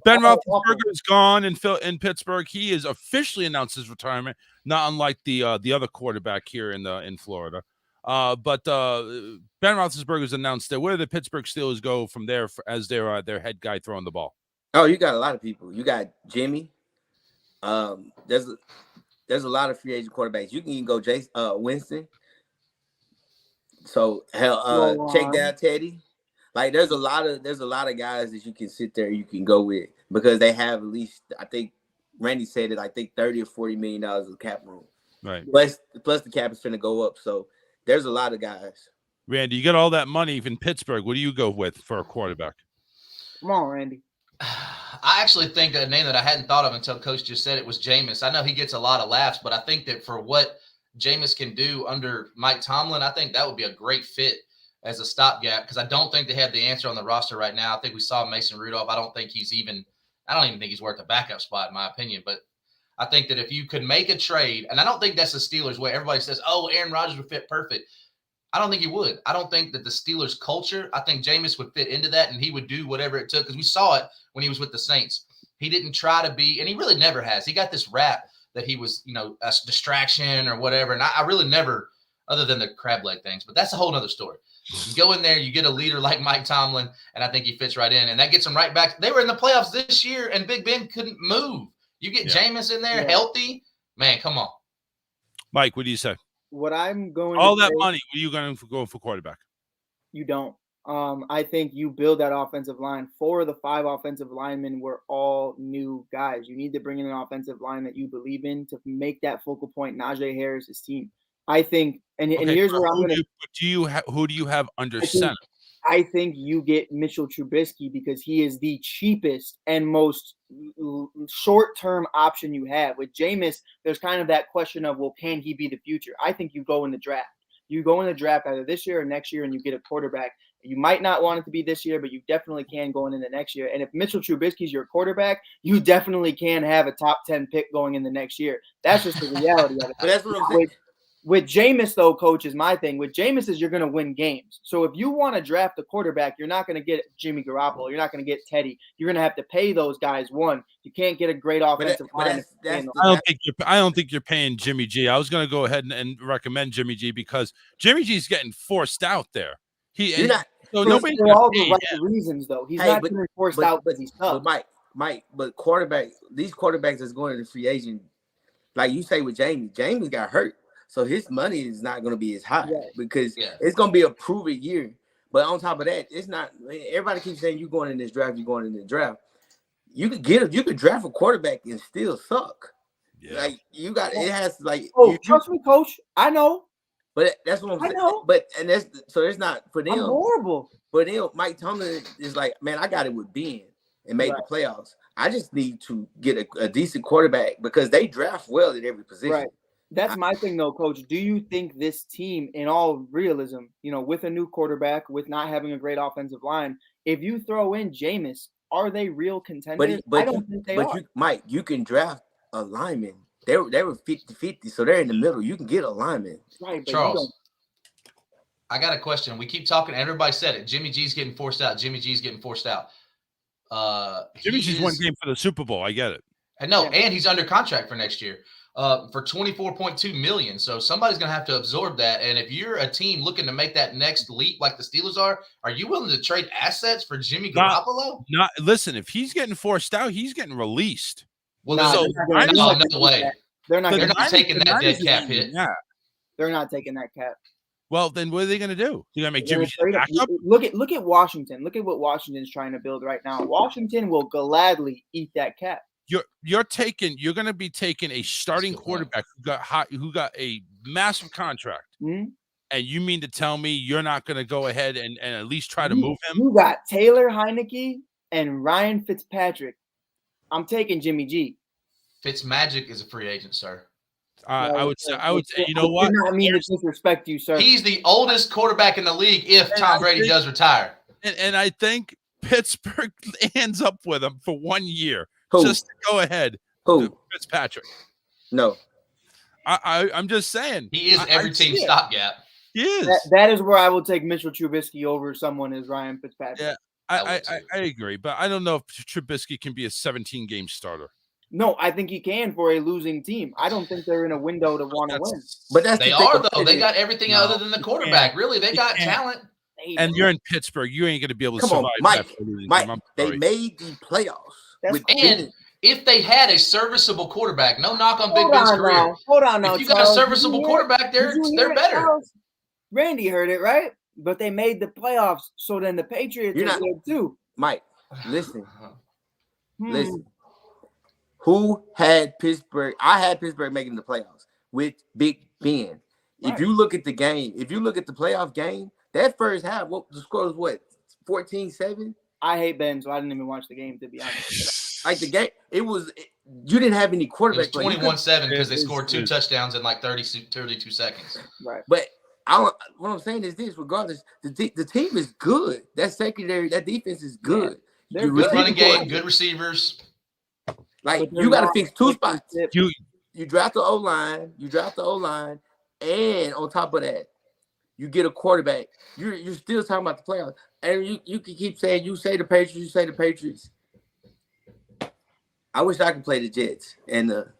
Ben Roethlisberger is gone in Pittsburgh. He has officially announced his retirement, not unlike the other quarterback here in Florida. But Ben Roethlisberger has announced that where the Pittsburgh Steelers go from there as their head guy throwing the ball. Oh, you got a lot of people. You got Jimmy. There's a lot of free agent quarterbacks. You can even go Winston. So check down Teddy. Like there's a lot of guys that you can sit there, you can go with, because they have at least, I think Randy said it, I think $30 or $40 million of cap room. Right. Plus the cap is going to go up. So there's a lot of guys. Randy, you got all that money in Pittsburgh. What do you go with for a quarterback? Come on, Randy. I actually think a name that I hadn't thought of until Coach just said it was Jameis. I know he gets a lot of laughs, but I think that for what Jameis can do under Mike Tomlin, I think that would be a great fit as a stopgap, because I don't think they have the answer on the roster right now. I think we saw Mason Rudolph. I don't even think he's worth a backup spot, in my opinion. But I think that if you could make a trade, and I don't think that's the Steelers' way. Everybody says, oh, Aaron Rodgers would fit perfect. I don't think he would. I don't think that the Steelers' culture, I think Jameis would fit into that, and he would do whatever it took, because we saw it when he was with the Saints. He didn't try to be, and he really never has. He got this rap that he was, a distraction or whatever, and I really never, other than the crab leg things, but that's a whole other story. You go in there, you get a leader like Mike Tomlin, and I think he fits right in, and that gets him right back. They were in the playoffs this year, and Big Ben couldn't move. You get Jameis in there healthy, man, come on. Mike, what do you say? What I'm going all to that say, money, what are you going to go for quarterback? You don't. I think you build that offensive line. 4 of the 5 offensive linemen were all new guys. You need to bring in an offensive line that you believe in to make that focal point. Najee Harris's team. I think, and here's where I'm going to. Who do you have under center? I think you get Mitchell Trubisky because he is the cheapest and most short-term option you have. With Jameis, there's kind of that question of, well, can he be the future? I think you go in the draft. You go in the draft either this year or next year, and you get a quarterback. You might not want it to be this year, but you definitely can going into next year. And if Mitchell Trubisky is your quarterback, you definitely can have a top 10 pick going in the next year. That's just the reality of it. But that's what I'm saying. With Jameis, though, coach, is my thing. With Jameis is you're going to win games. So if you want to draft a quarterback, you're not going to get Jimmy Garoppolo. You're not going to get Teddy. You're going to have to pay those guys one. You can't get a great offensive line. I don't think you're paying Jimmy G. I was going to go ahead and recommend Jimmy G because Jimmy G's getting forced out there. You're not. So nobody for all the right reasons, though. He's not getting forced out because he's tough. But Mike, these quarterbacks that's going to free agent, like you say with Jamie got hurt. So his money is not going to be as high because it's going to be a proven year. But on top of that, it's not. Everybody keeps saying you're going in this draft. You could draft a quarterback and still suck. Yeah. Like it has like. Oh, trust me, coach. I know. But that's what I'm saying. I know. But it's not for them. I'm horrible. For them, Mike Tomlin is like, man, I got it with Ben and made the playoffs. I just need to get a decent quarterback because they draft well at every position. Right. That's my thing, though, Coach. Do you think this team, in all realism, with a new quarterback, with not having a great offensive line, if you throw in Jameis, are they real contenders? I don't think they are. Mike, you can draft a lineman. They were 50-50, so they're in the middle. You can get a lineman. Right, but Charles, I got a question. We keep talking. Everybody said it. Jimmy G's getting forced out. Jimmy G's won game for the Super Bowl. I get it. And and he's under contract for next year. For $24.2 million. So somebody's going to have to absorb that. And if you're a team looking to make that next leap like the Steelers are you willing to trade assets for Jimmy Garoppolo? Listen, if he's getting forced out, he's getting released. Well, no way. They're not taking that dead cap hit. Yeah. They're not taking that cap. Well, then what are they going to do? You're going to make Jimmy back up? Look at Washington. Look at what Washington's trying to build right now. Washington will gladly eat that cap. You're going to be taking a starting quarterback who got a massive contract, and you mean to tell me you're not going to go ahead and at least try to move him? You got Taylor Heineke and Ryan Fitzpatrick. I'm taking Jimmy G. Fitzmagic is a free agent, sir. I would say, you know what? I did not mean to disrespect you, sir. He's the oldest quarterback in the league if Tom Brady does retire. And I think Pittsburgh ends up with him for 1 year. Who? Just go ahead. Who? Fitzpatrick. No. I'm just saying. He is every team's stopgap. He is. That is where I will take Mitchell Trubisky over someone as Ryan Fitzpatrick. Yeah, I agree. But I don't know if Trubisky can be a 17-game starter. No, I think he can for a losing team. I don't think they're in a window to want to win. But they are, though. They got everything other than the quarterback. Really, they got talent. And you're in Pittsburgh. You ain't going to be able to survive. Mike, they made the playoffs. And if they had a serviceable quarterback, no knock on Big Ben's career. Hold on now. If you got a serviceable quarterback, they're better. Charles? Randy heard it, right? But they made the playoffs, so then the Patriots are good too. Mike, listen. Listen. Who had Pittsburgh? I had Pittsburgh making the playoffs with Big Ben. Right. If you look at the game, if you look at the playoff game, that first half, the score was 14-7? I hate Ben, so I didn't even watch the game, to be honest. Like the game, you didn't have any quarterback. It was 21-7 because they scored 2 touchdowns in like 32 seconds. Right. But what I'm saying is this: regardless, the team is good. That secondary, that defense is good. They're good running game, good receivers. Like, you got to fix two spots. You draft the O-line, and on top of that, you get a quarterback. You're still talking about the playoffs. And you can keep saying, you say the Patriots. I wish I could play the Jets and the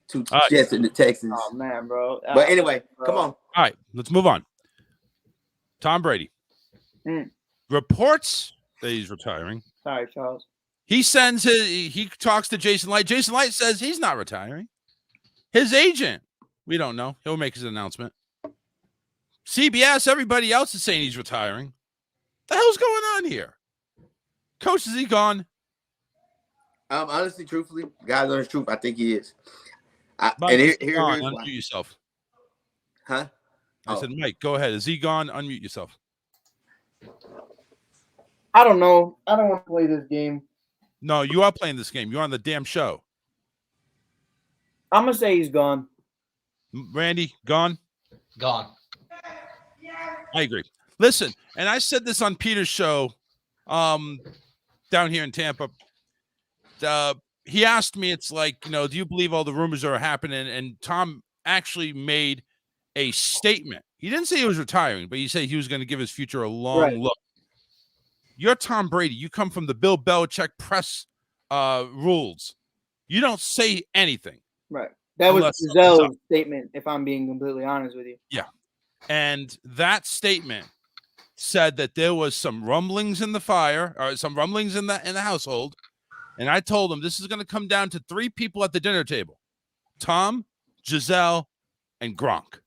two Jets and the Texans. Oh, man, bro. But anyway, come on. All right, let's move on. Tom Brady. Reports that he's retiring. Sorry, Charles. He talks to Jason Light. Jason Light says he's not retiring. His agent, we don't know. He'll make his announcement. CBS, everybody else is saying he's retiring. The hell's going on here? Coach, is he gone? Honestly, truthfully, God's honest truth, I think he is. Here's unmute yourself. Huh? I said, Mike, go ahead. Is he gone? Unmute yourself. I don't know. I don't want to play this game. No, you are playing this game. You're on the damn show. I'm going to say he's gone. Randy, gone? Gone. I agree. Listen, and I said this on Peter's show down here in Tampa. He asked me, it's like, do you believe all the rumors are happening? And Tom actually made a statement. He didn't say he was retiring, but he said he was going to give his future a long look. You're Tom Brady. You come from the Bill Belichick press rules. You don't say anything. Right. That was Giselle's statement, if I'm being completely honest with you. Yeah. And that statement said that there was some rumblings in the fire, or some rumblings in the household. And I told him this is going to come down to 3 people at the dinner table: Tom, Giselle, and Gronk.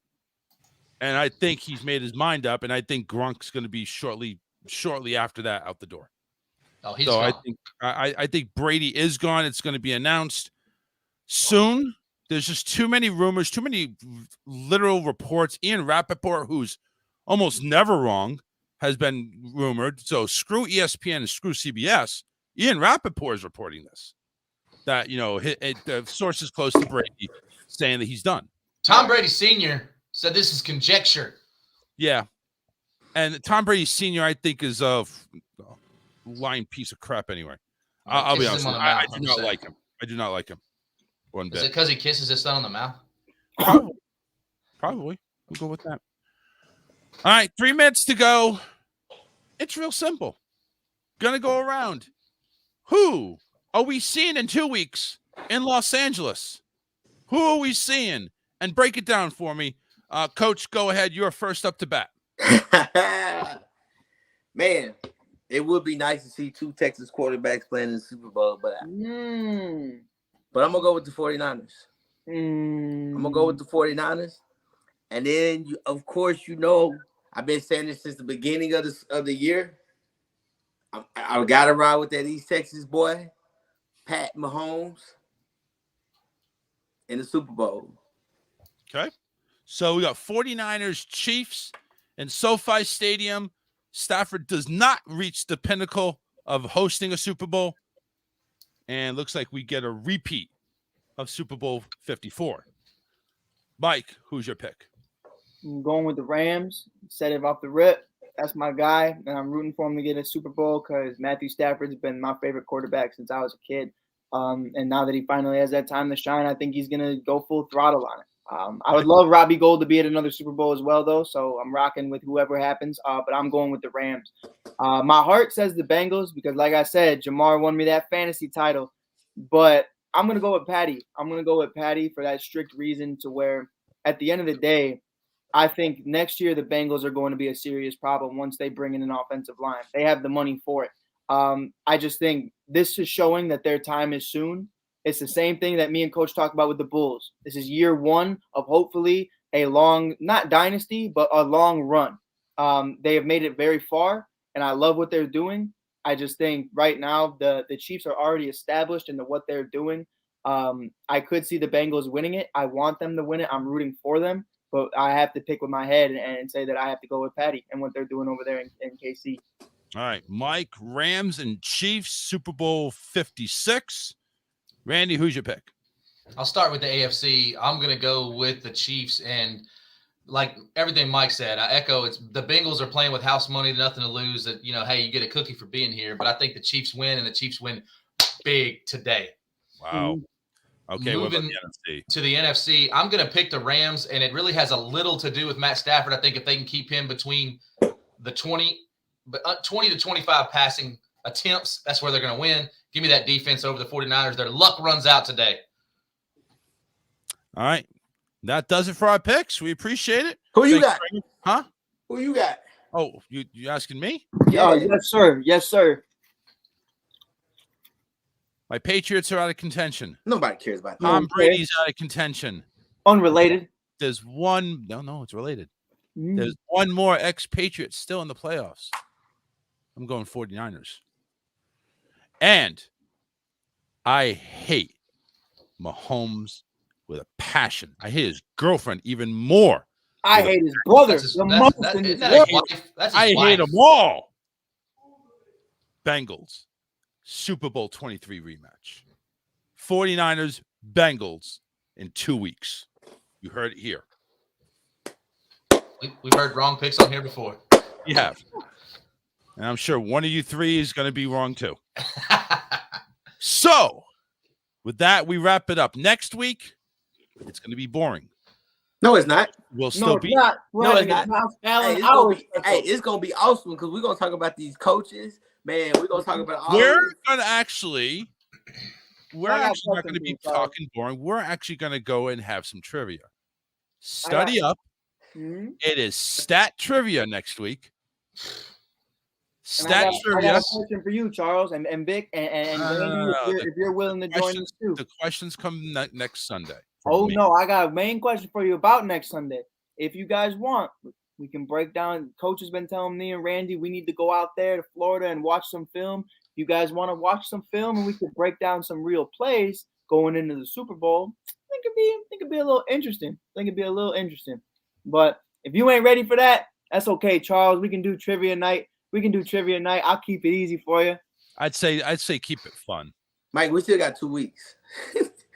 And I think he's made his mind up, and I think Gronk's going to be shortly after that out the door. Oh, he's gone. I think Brady is gone. It's going to be announced soon. There's just too many rumors, too many literal reports. Ian Rappaport, who's almost never wrong, has been rumored. So screw ESPN and screw CBS. Ian Rappaport is reporting this. That, the sources close to Brady saying that he's done. Tom Brady Sr. said this is conjecture. Yeah. And Tom Brady Sr., I think, is a lying piece of crap anyway. I'll be honest. I do not like him. I do not like him one bit. Is it because he kisses his son on the mouth? Probably. We'll go with that. All right, 3 minutes to go. It's real simple. Gonna go around. Who are we seeing in 2 weeks in Los Angeles? Who are we seeing? And break it down for me. Coach, go ahead. You're first up to bat. Man, it would be nice to see 2 Texas quarterbacks playing in the Super Bowl, but I'm going to go with the 49ers. I'm going to go with the 49ers. And then, of course, I've been saying this since the beginning of the year. I got to ride with that East Texas boy, Pat Mahomes, in the Super Bowl. Okay. So we got 49ers, Chiefs, and SoFi Stadium. Stafford does not reach the pinnacle of hosting a Super Bowl. And looks like we get a repeat of Super Bowl 54. Mike, who's your pick? I'm going with the Rams. Set it off the rip. That's my guy, and I'm rooting for him to get a Super Bowl because Matthew Stafford's been my favorite quarterback since I was a kid. And now that he finally has that time to shine, I think he's going to go full throttle on it. I would love Robbie Gould to be at another Super Bowl as well, though, so I'm rocking with whoever happens, but I'm going with the Rams. My heart says the Bengals because, like I said, JaMarr won me that fantasy title, but I'm going to go with Patty. I'm going to go with Patty for that strict reason to where, at the end of the day, I think next year the Bengals are going to be a serious problem once they bring in an offensive line. They have the money for it. I just think this is showing that their time is soon. It's the same thing that me and Coach talked about with the Bulls. This is year 1 of hopefully a long, not dynasty, but a long run. They have made it very far, and I love what they're doing. I just think right now the Chiefs are already established into what they're doing. I could see the Bengals winning it. I want them to win it. I'm rooting for them. But I have to pick with my head and say that I have to go with Patty and what they're doing over there in KC. All right, Mike, Rams and Chiefs, Super Bowl 56. Randy, who's your pick? I'll start with the AFC. I'm going to go with the Chiefs. And like everything Mike said, I echo it's the Bengals are playing with house money, nothing to lose. That, hey, you get a cookie for being here. But I think the Chiefs win, and the Chiefs win big today. Wow. Okay, what about Moving the NFC? to the NFC, I'm going to pick the Rams, and it really has a little to do with Matt Stafford. I think if they can keep him between the 20 to 25 passing attempts, that's where they're going to win. Give me that defense over the 49ers. Their luck runs out today. All right. That does it for our picks. We appreciate it. Who you got? Huh? Who you got? Oh, you asking me? Yeah, yes, sir. Yes, sir. My Patriots are out of contention. Nobody cares about that. Tom Brady's out of contention. Unrelated. There's one. No, it's related. Mm. There's one more ex-Patriot still in the playoffs. I'm going 49ers. And I hate Mahomes with a passion. I hate his girlfriend even more. I hate his brother. That's his wife. I hate them all. Bengals, Super Bowl 23 rematch. 49ers, Bengals in 2 weeks. You heard it here. We've heard wrong picks on here before. You have. And I'm sure one of you three is going to be wrong too. So, with that, we wrap it up. Next week, it's going to be boring. No, it's not. We'll still be. Not. No, it's not. Hey, It's gonna be awesome because we're gonna talk about these coaches. Man, we're gonna talk about all We're going to actually. We're I got actually not going to something be to talk. talking boring. We're actually going to go and have some trivia. Study up. Mhm. It is stat trivia next week. And Stat I got trivia. a question for you, Charles, and Vic, and Randy, if you're willing to join us too. The questions come next Sunday. Oh no, I got a main question for you about next Sunday. If you guys want, we can break down. Coach has been telling me and Randy we need to go out there to Florida and watch some film. You guys want to watch some film and we could break down some real plays going into the Super Bowl. I think it'd be a little interesting. But if you ain't ready for that, that's okay, Charles. We can do trivia night. I'll keep it easy for you. I'd say keep it fun. Mike, we still got 2 weeks.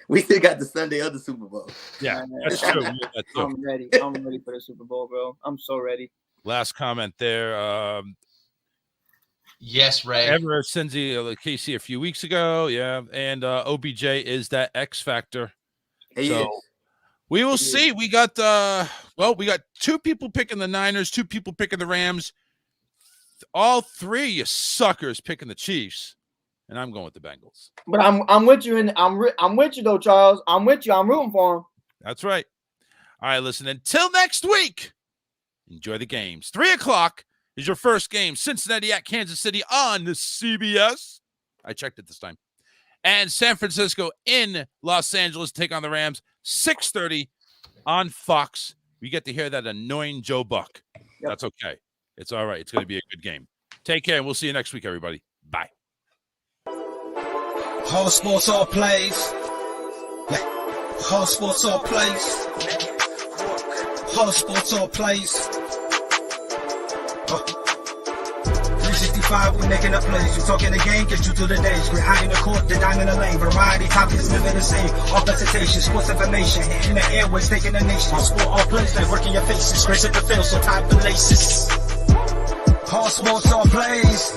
We still got the Sunday of the Super Bowl. Yeah, that's true. I'm ready. I'm ready for the Super Bowl, bro. I'm so ready. Last comment there. Yes, Ray. Ever since Casey a few weeks ago, yeah, and OBJ is that X factor. So we will see. We got we got 2 people picking the Niners, 2 people picking the Rams. All 3 you suckers picking the Chiefs, and I'm going with the Bengals. But I'm with you, and I'm with you though, Charles. I'm with you. I'm rooting for him. That's right. All right, listen. Until next week, enjoy the games. 3:00 is your first game. Cincinnati at Kansas City on the CBS. I checked it this time. And San Francisco in Los Angeles take on the Rams. 6:30 on Fox. We get to hear that annoying Joe Buck. Yep. That's okay. It's all right. It's going to be a good game. Take care, and we'll see you next week, everybody. Bye. Whole sports, all plays. Whole sports, all plays. Whole sports, all plays. 365, we making up plays. We talking the game, get you through the days. We're high in the court, the dime in the lane. Variety topics, living the same. All presentation, sports information. Hitting the airways, taking the nation. All sport, all plays, like working your faces. Grace at the field, so tie the laces. All sports, all plays.